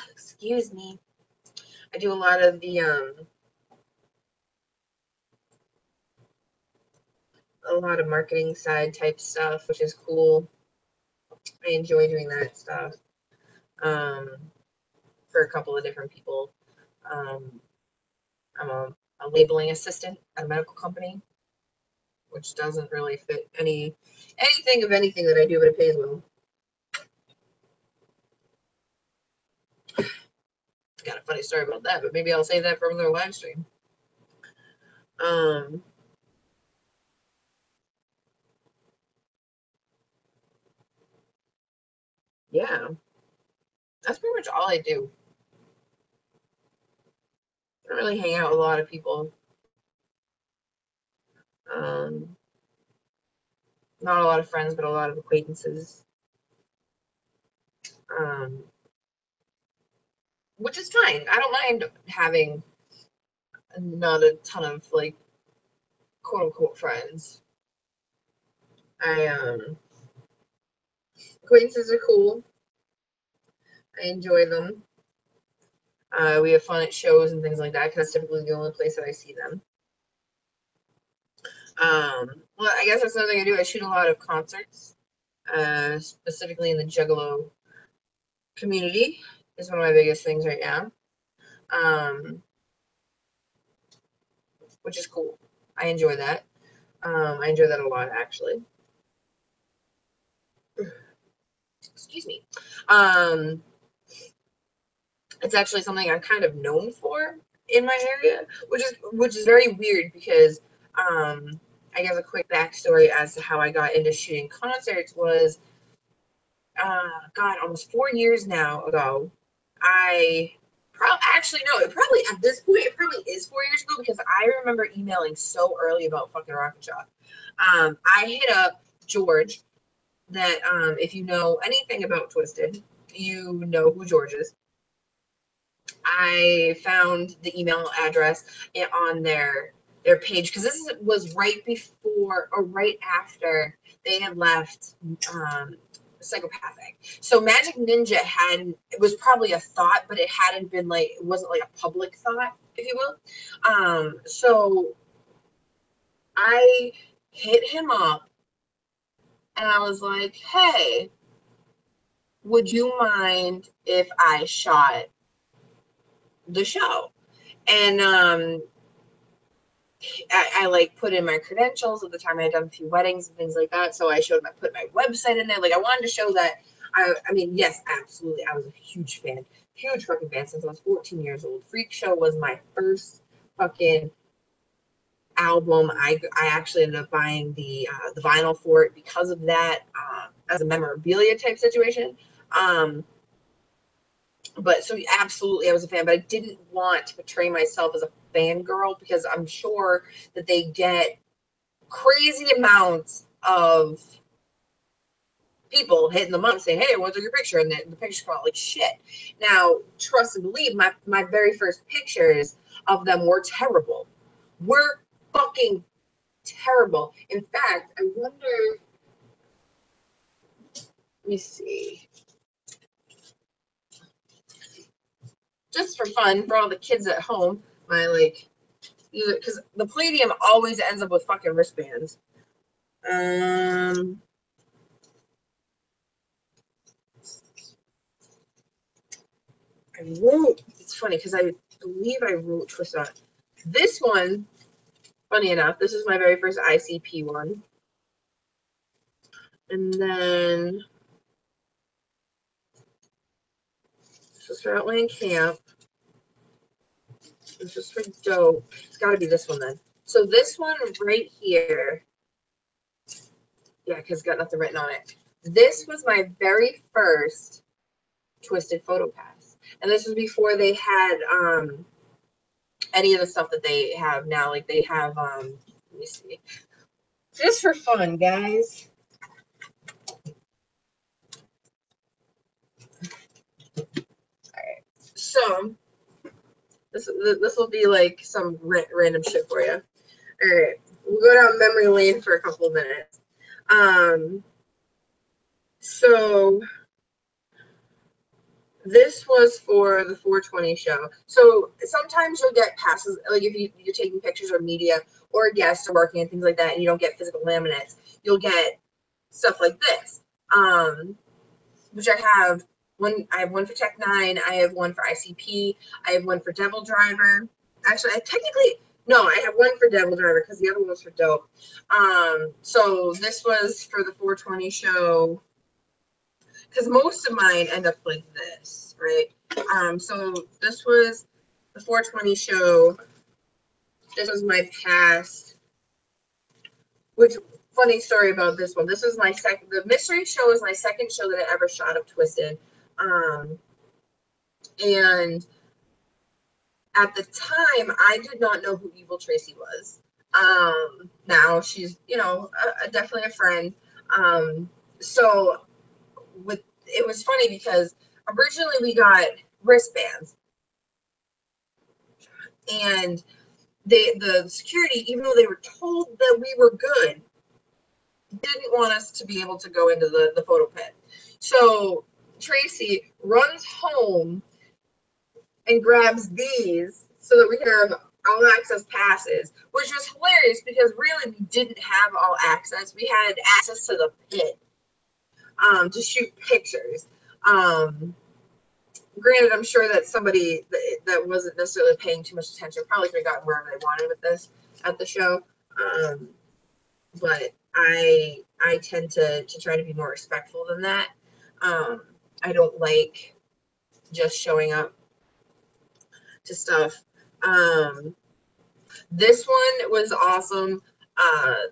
Excuse me. I do a lot of the marketing side type stuff, which is cool. I enjoy doing that stuff. For a couple of different people. I'm a labeling assistant at a medical company, which doesn't really fit anything of anything that I do, but it pays well. Got a funny story about that, but maybe I'll save that for another live stream. Yeah, that's pretty much all I do. I don't really hang out with a lot of people. Not a lot of friends, but a lot of acquaintances. Which is fine. I don't mind having not a ton of like quote unquote friends. Acquaintances are cool. I enjoy them. We have fun at shows and things like that because that's typically the only place that I see them. Well, I guess that's another thing I do. I shoot a lot of concerts, specifically in the Juggalo community is one of my biggest things right now, which is cool. I enjoy that. I enjoy that a lot, actually. Excuse me. It's actually something I'm kind of known for in my area, which is very weird because I guess a quick backstory as to how I got into shooting concerts was God, almost 4 years now ago. Actually no, it probably at this point it probably is 4 years ago because I remember emailing so early about fucking Rocket Shop. I hit up George that if you know anything about Twisted, you know who George is. I found the email address on their page because this was right before or right after they had left Psychopathic. So Magic Ninja it was probably a thought, but it hadn't been like, it wasn't like a public thought, if you will. So I hit him up and I was like, hey, would you mind if I shot the show? And I like put in my credentials. At the time I had done a few weddings and things like that, so I put my website in there. Like I wanted to show that I mean, yes, absolutely, I was a huge fucking fan since I was 14 years old. Freak Show was my first fucking album. I actually ended up buying the vinyl for it because of that, as a memorabilia type situation. But so absolutely I was a fan, but I didn't want to portray myself as a fangirl because I'm sure that they get crazy amounts of people hitting them up saying, hey, I want to take your picture, and the pictures come out like shit. Now, trust and believe, my very first pictures of them were terrible. Were fucking terrible. In fact, I wonder Let me see. Just for fun, for all the kids at home, because the Palladium always ends up with fucking wristbands. I wrote, it's funny because I believe I wrote twist on this one. Funny enough, this is my very first ICP one. And then this was for Outland Camp. This is for Dope. It's got to be this one then. So this one right here, yeah, because it's got nothing written on it. This was my very first Twisted Photo Pass. And this was before they had any of the stuff that they have now. Like they have, let me see. Just for fun, guys. Alright. So this will be like some random shit for you. Alright. We'll go down memory lane for a couple of minutes. So this was for the 420 show. So sometimes you'll get passes, like if you're taking pictures or media or guests or working and things like that, and you don't get physical laminates, you'll get stuff like this. Which I have one. I have one for Tech 9. I have one for ICP. I have one for Devil Driver. Actually, I have one for Devil Driver because the other one was for Dope. So this was for the 420 show. Because most of mine end up like this, right? So this was the 420 show. This was my past. Which, funny story about this one. This was my second. The mystery show was my second show that I ever shot of Twisted. And at the time, I did not know who Evil Tracy was. Now she's, definitely a friend. So it was funny because originally we got wristbands, and the security, even though they were told that we were good, didn't want us to be able to go into the photo pit. So Tracy runs home and grabs these so that we can have all access passes, which was hilarious because really we didn't have all access. We had access to the pit to shoot pictures. Granted, I'm sure that somebody that wasn't necessarily paying too much attention probably could have gotten wherever they wanted with this at the show. But I tend to try to be more respectful than that. I don't like just showing up to stuff. This one was awesome.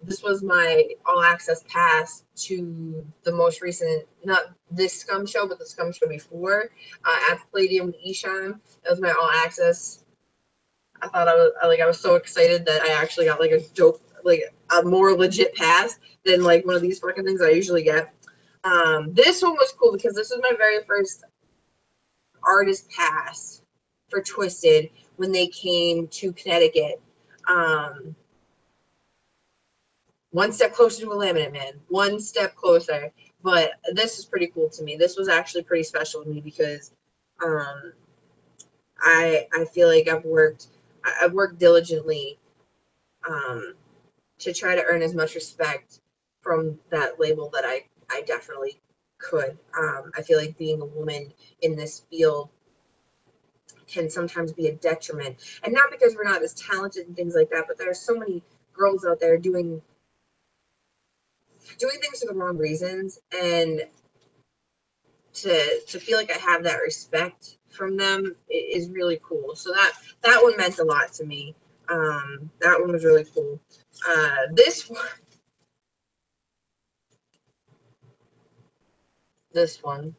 This was my all access pass to the most recent, not this Scum show, but the Scum show before, at the Palladium with Isham. That was my all access. I thought I was so excited that I actually got like a dope, like a more legit pass than like one of these fucking things I usually get. This one was cool because this was my very first artist pass for Twisted when they came to Connecticut. One step closer to a laminate man, one step closer. But this is pretty cool to me. This was actually pretty special to me because I feel like I've worked diligently to try to earn as much respect from that label that I definitely could. I feel like being a woman in this field can sometimes be a detriment, and not because we're not as talented and things like that, but there are so many girls out there doing things for the wrong reasons, and to feel like I have that respect from them is really cool. So that one meant a lot to me. That one was really cool. This one,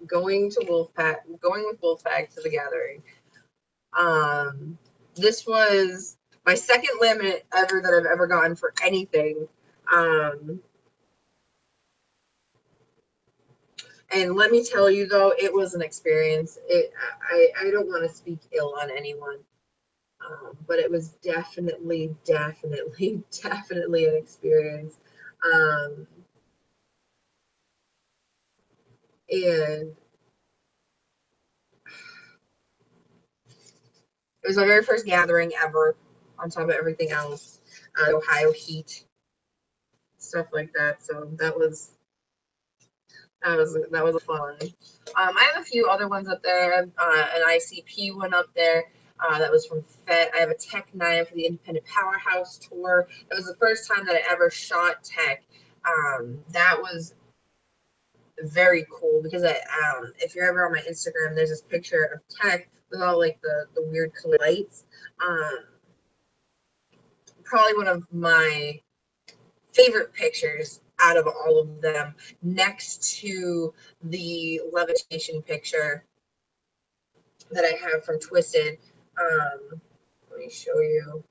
going with Wolfpack to the Gathering. This was my second laminate ever that I've ever gotten for anything. And let me tell you though, it was an experience. I don't want to speak ill on anyone, but it was definitely an experience. Um, and it was my very first gathering ever, on top of everything else. Ohio heat, stuff like that. So that was a fun. I have a few other ones up there. An ICP one up there. That was from FET. I have a Tech 9 for the Independent Powerhouse Tour. It was the first time that I ever shot Tech. That was very cool because if you're ever on my Instagram, there's this picture of Tech with all like the weird color lights. Probably one of my favorite pictures out of all of them, next to the levitation picture that I have from Twisted. Let me show you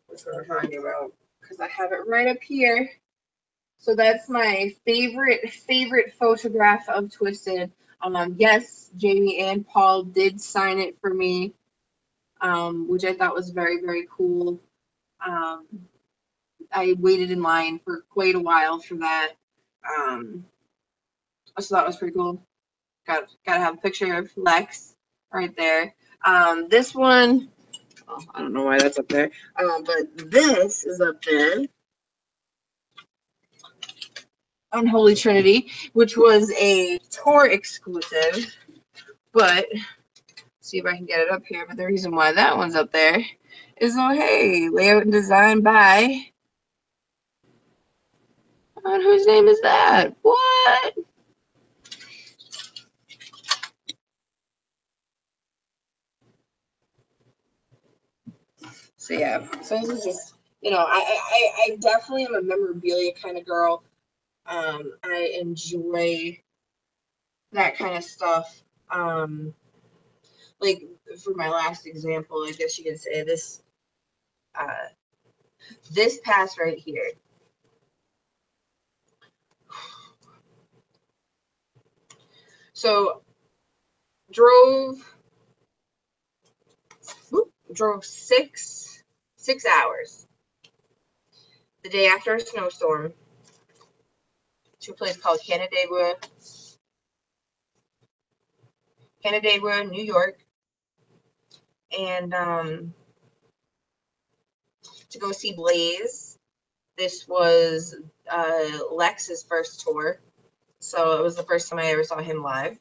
which one I'm talking about because I have it right up here. So that's my favorite photograph of Twisted. Yes, Jamie and Paul did sign it for me, which I thought was very cool. I waited in line for quite a while for that. So that was pretty cool. Gotta have a picture of Lex right there. This one, oh, I don't know why that's up there. But this is up there. Unholy Trinity, which was a tour exclusive. But see if I can get it up here. But the reason why that one's up there is, oh hey, layout and design by. And whose name is that? What? So yeah, so this is just, I definitely am a memorabilia kind of girl. I enjoy that kind of stuff. Like for my last example, I guess you could say uh, this pass right here. So drove 6 hours the day after a snowstorm to a place called Canandaigua, New York, and to go see Blaze. This was Lex's first tour, so it was the first time I ever saw him live.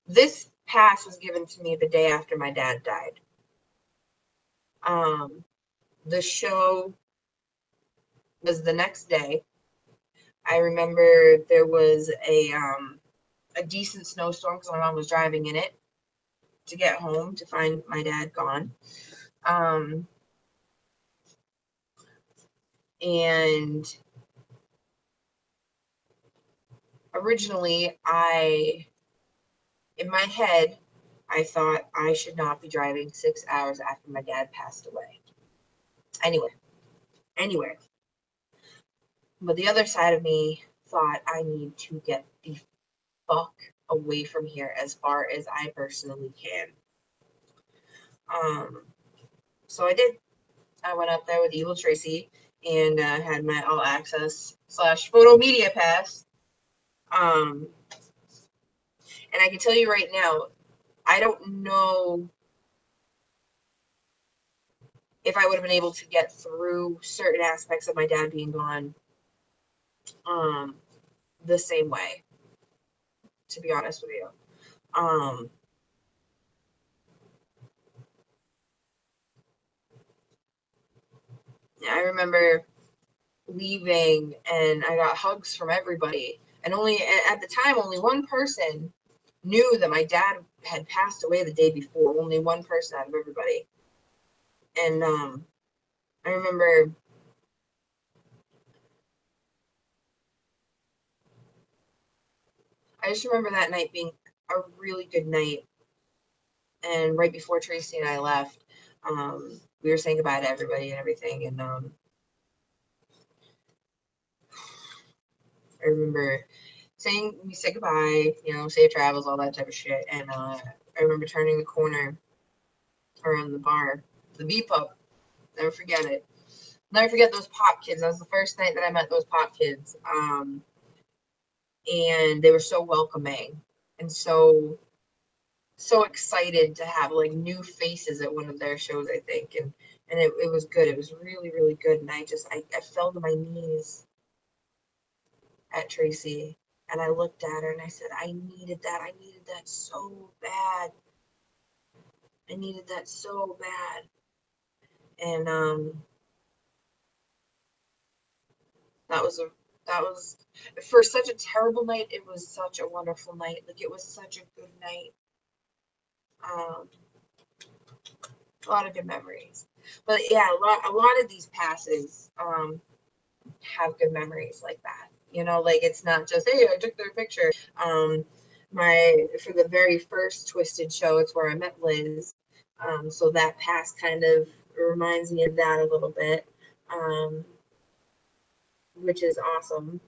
This pass was given to me the day after my dad died. The show was the next day. I remember there was a decent snowstorm because my mom was driving in it to get home to find my dad gone. And originally, in my head, I thought I should not be driving 6 hours after my dad passed away. Anyway. But the other side of me thought I need to get the fuck away from here as far as I personally can. So I did. I went up there with Evil Tracy and had my all access / photo media pass. And I can tell you right now, I don't know if I would have been able to get through certain aspects of my dad being gone the same way, to be honest with you. I remember leaving and I got hugs from everybody. And at the time, only one person knew that my dad had passed away the day before. Only one person out of everybody. And I remember that night being a really good night. And right before Tracy and I left, we were saying goodbye to everybody and everything. And I remember saying we said goodbye, safe travels, all that type of shit. And I remember turning the corner her in the bar, the V Pub. Never forget it. Never forget those pop kids. That was the first night that I met those pop kids. And they were so welcoming and so excited to have like new faces at one of their shows, I think. And it was good. It was really, really good. And I fell to my knees at Tracy and I looked at her and I said, I needed that. I needed that so bad. I needed that so bad. And that was a that was for such a terrible night, it was such a wonderful night. Like it was such a good night. Um a lot of good memories. But yeah, a lot of these passes have good memories like that. You know, like it's not just, hey, I took their picture. My For the very first Twisted show, it's where I met Liz. So that pass kind of reminds me of that a little bit, um, which is awesome.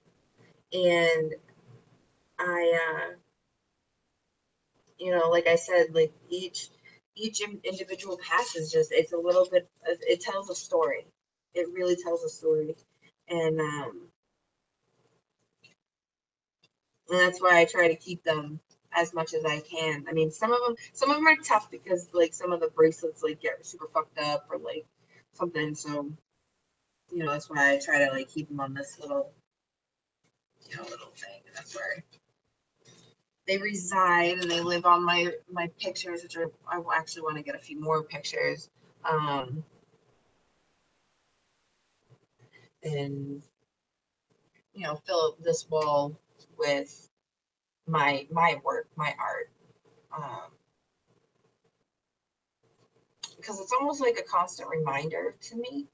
And I, like I said, like each individual pass is just, it's a little bit, it tells a story. It really tells a story. And and that's why I try to keep them as much as I can. I mean, some of them are tough because like some of the bracelets like get super fucked up or like something. So that's why I try to like keep them on this little thing. And that's where they reside and they live on my pictures, which I actually want to get a few more pictures. Um, and fill up this wall with my work, my art. Um, because it's almost like a constant reminder to me,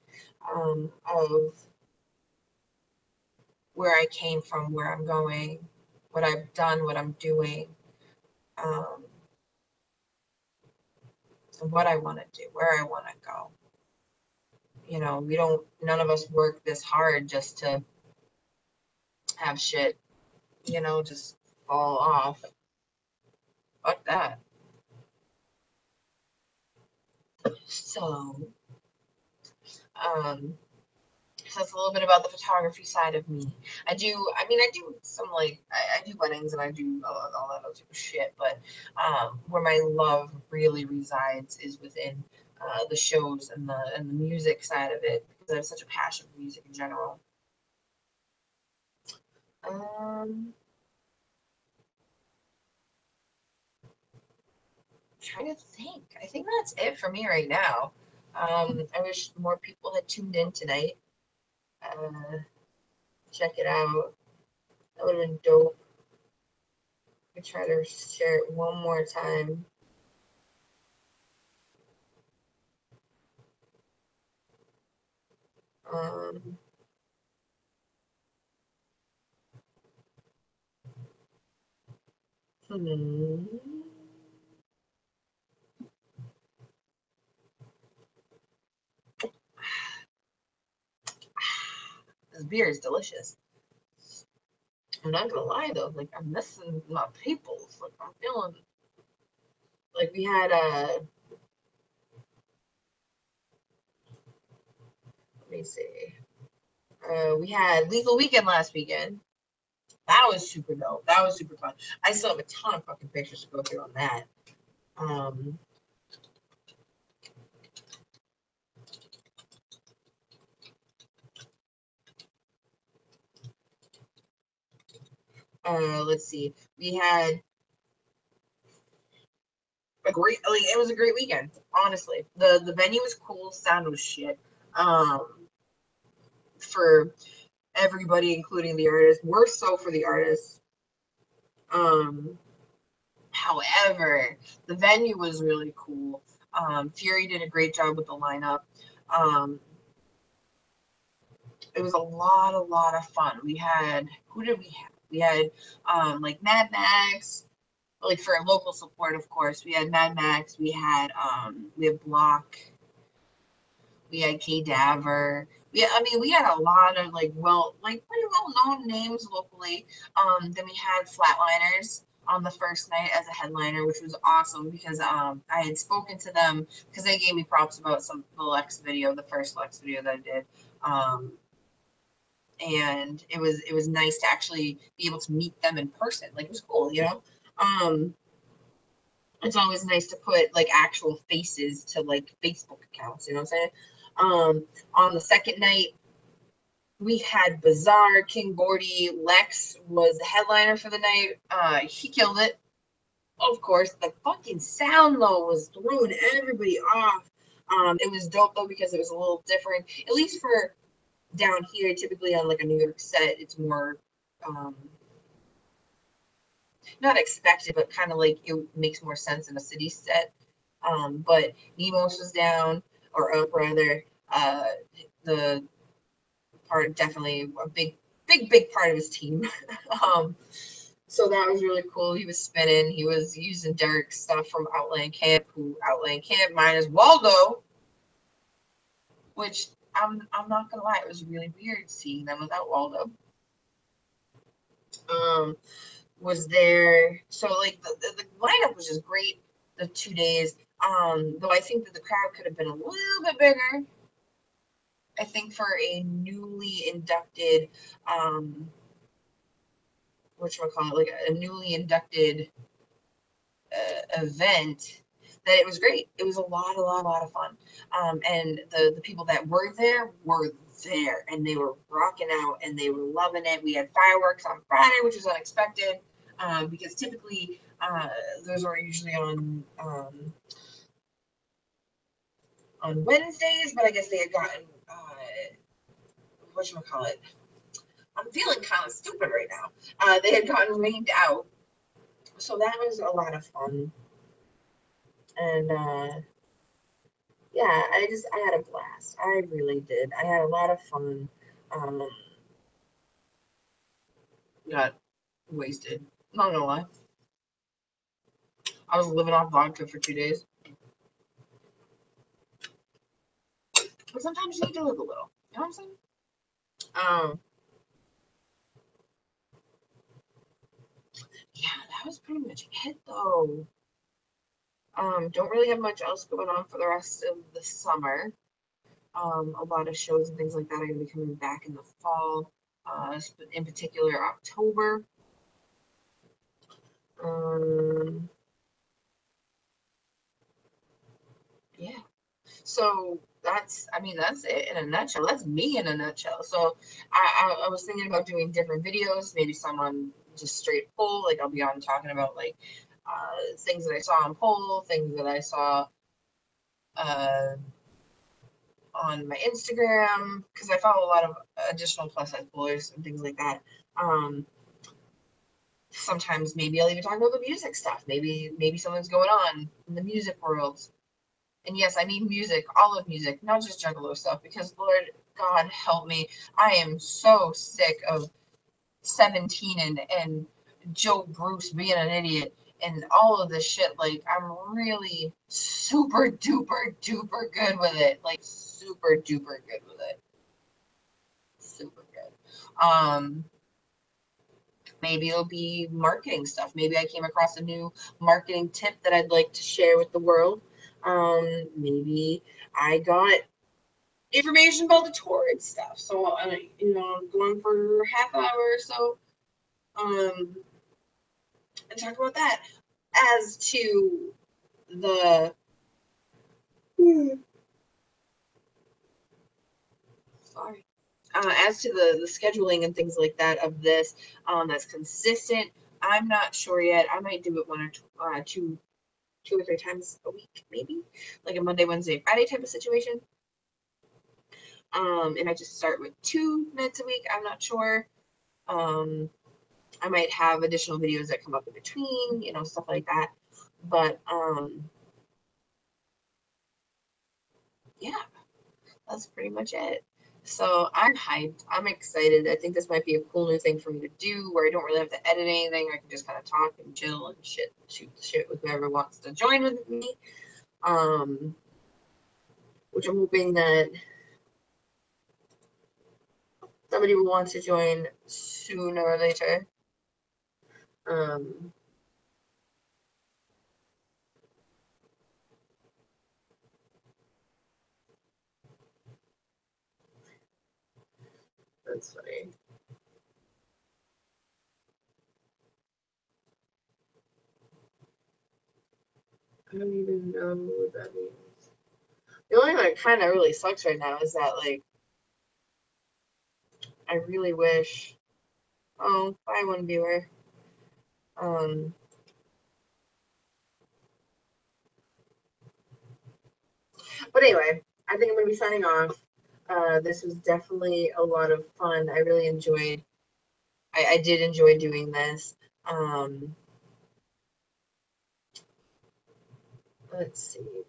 of where I came from, where I'm going, what I've done, what I'm doing, um, and what I want to do, where I want to go. None of us work this hard just to have shit, just fall off. Fuck that. So, um, so that's a little bit about the photography side of me. I do some like I do weddings and I do all that other type of shit, but where my love really resides is within the shows and the music side of it because I have such a passion for music in general. Um, Trying to think. I think that's it for me right now. I wish more people had tuned in tonight. Uh, Check it out. That would have been dope. I try to share it one more time. Um, hmm. This beer is delicious. I'm not gonna lie though, like I'm missing my people. Like I'm feeling like we had let me see. We had Legal Weekend last weekend. That was super dope. That was super fun. I still have a ton of fucking pictures to go through on that. Um, let's see. We had a great, like it was a great weekend. Honestly, the venue was cool. Sound was shit. Um, for everybody, including the artists. Worse so for the artists. Um, However, the venue was really cool. Fury did a great job with the lineup. Um, it was a lot of fun. We had who did we have? We had like Mad Max, like for local support, of course. We had Mad Max. We had Block. We had Cadaver. I mean, we had a lot of like pretty well known names locally. Then we had Flatliners. on the first night as a headliner, which was awesome because I had spoken to them because they gave me props about the Lex video, the first Lex video that I did. And it was nice to actually be able to meet them in person. Like, it was cool, you know. It's always nice to put like actual faces to like Facebook accounts, you know what I'm saying? On the second night, we had Bazaar, King Gordy, Lex was the headliner for the night. He killed it. Of course, the fucking sound though was throwing everybody off. It was dope though because it was a little different. At least for down here, typically on like a New York set, it's more not expected, but kind of like it makes more sense in a city set. But Nemos was down, or up rather. The part definitely a big part of his team. um, so that was really cool. He was spinning. He was using Derek's stuff from Outland Camp, who Outland Camp minus Waldo, which I'm not gonna lie, it was really weird seeing them without Waldo. Was there so like the lineup was just great the 2 days. Though I think that the crowd could have been a little bit bigger. I think for a newly inducted whatchamacallit, like a newly inducted event, that it was great. It was a lot of fun. And the people that were there, and they were rocking out and they were loving it. We had fireworks on Friday, which was unexpected, because typically those are usually on Wednesdays, but I guess they had gotten whatchamacallit. I'm feeling kind of stupid right now. They had gotten rained out, so that was a lot of fun. And yeah, I had a blast. I really did. I had a lot of fun. Um, got wasted. Not gonna lie. I was living off vodka for 2 days. But sometimes you need to live a little. You know what I'm saying? Um, yeah, that was pretty much it though. Don't really have much else going on for the rest of the summer. A lot of shows and things like that are going to be coming back in the fall, in particular October. Um, yeah. So that's it in a nutshell. That's me in a nutshell. So I was thinking about doing different videos, maybe some on just straight poll, like I'll be on talking about like things that I saw on poll, things that I saw uh, on my Instagram, because I follow a lot of additional plus size pollers and things like that. Um, Sometimes maybe I'll even talk about the music stuff. Maybe something's going on in the music world. And yes, I mean music, all of music, not just Juggalo stuff, because Lord God help me, I am so sick of 17 and Joe Bruce being an idiot and all of this shit. Like, I'm really super duper good with it. Like, super duper good with it. Super good. Maybe it'll be marketing stuff. Maybe I came across a new marketing tip that I'd like to share with the world. Maybe I got information about the torrid stuff. So, I'm going for half an hour or so, and talk about that. As to the sorry, as to the scheduling and things like that of this, that's consistent. I'm not sure yet. I might do it one or two or three times a week, maybe like a Monday, Wednesday, Friday type of situation. And I just start with 2 nights a week. I'm not sure. I might have additional videos that come up in between, stuff like that. But yeah, that's pretty much it. So I'm hyped. I'm excited. I think this might be a cool new thing for me to do where I don't really have to edit anything. I can just kind of talk and chill and shoot shit with whoever wants to join with me. Which I'm hoping that somebody will want to join sooner or later. That's funny. I don't even know what that means. The only thing that kind of really sucks right now is that, like, I really wish. Oh, bye, one viewer. Um, but anyway, I think I'm gonna be signing off. This was definitely a lot of fun. I really enjoyed. I did enjoy doing this. Um, let's see.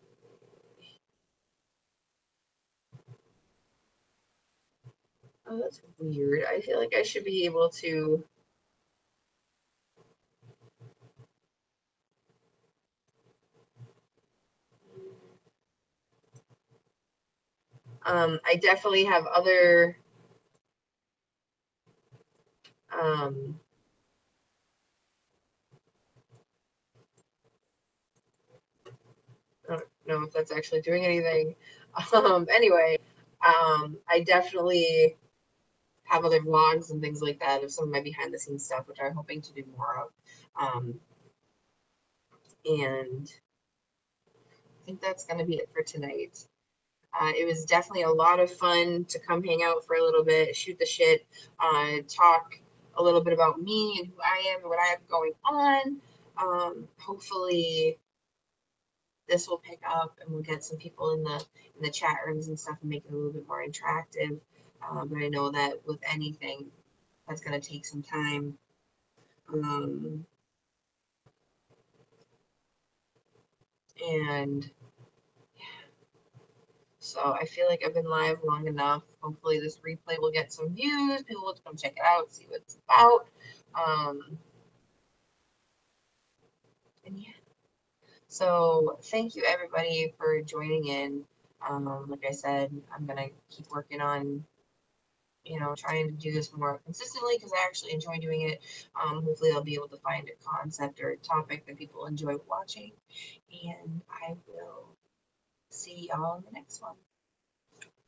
Oh, that's weird. I feel like I should be able to. I definitely have other. Um, I don't know if that's actually doing anything. Anyway, I definitely have other vlogs and things like that of some of my behind the scenes stuff, which I'm hoping to do more of. And I think that's going to be it for tonight. It was definitely a lot of fun to come hang out for a little bit, shoot the shit, talk a little bit about me and who I am and what I have going on. Hopefully, this will pick up and we'll get some people in the chat rooms and stuff and make it a little bit more interactive. But I know that with anything, that's going to take some time. Um, and So I feel like I've been live long enough. Hopefully this replay will get some views. People will come check it out, see what it's about. And yeah. So thank you everybody for joining in. Like I said, I'm gonna keep working on, trying to do this more consistently because I actually enjoy doing it. Hopefully I'll be able to find a concept or a topic that people enjoy watching. And I will see y'all in the next one.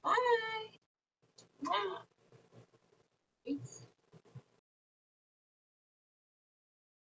Bye. Peace.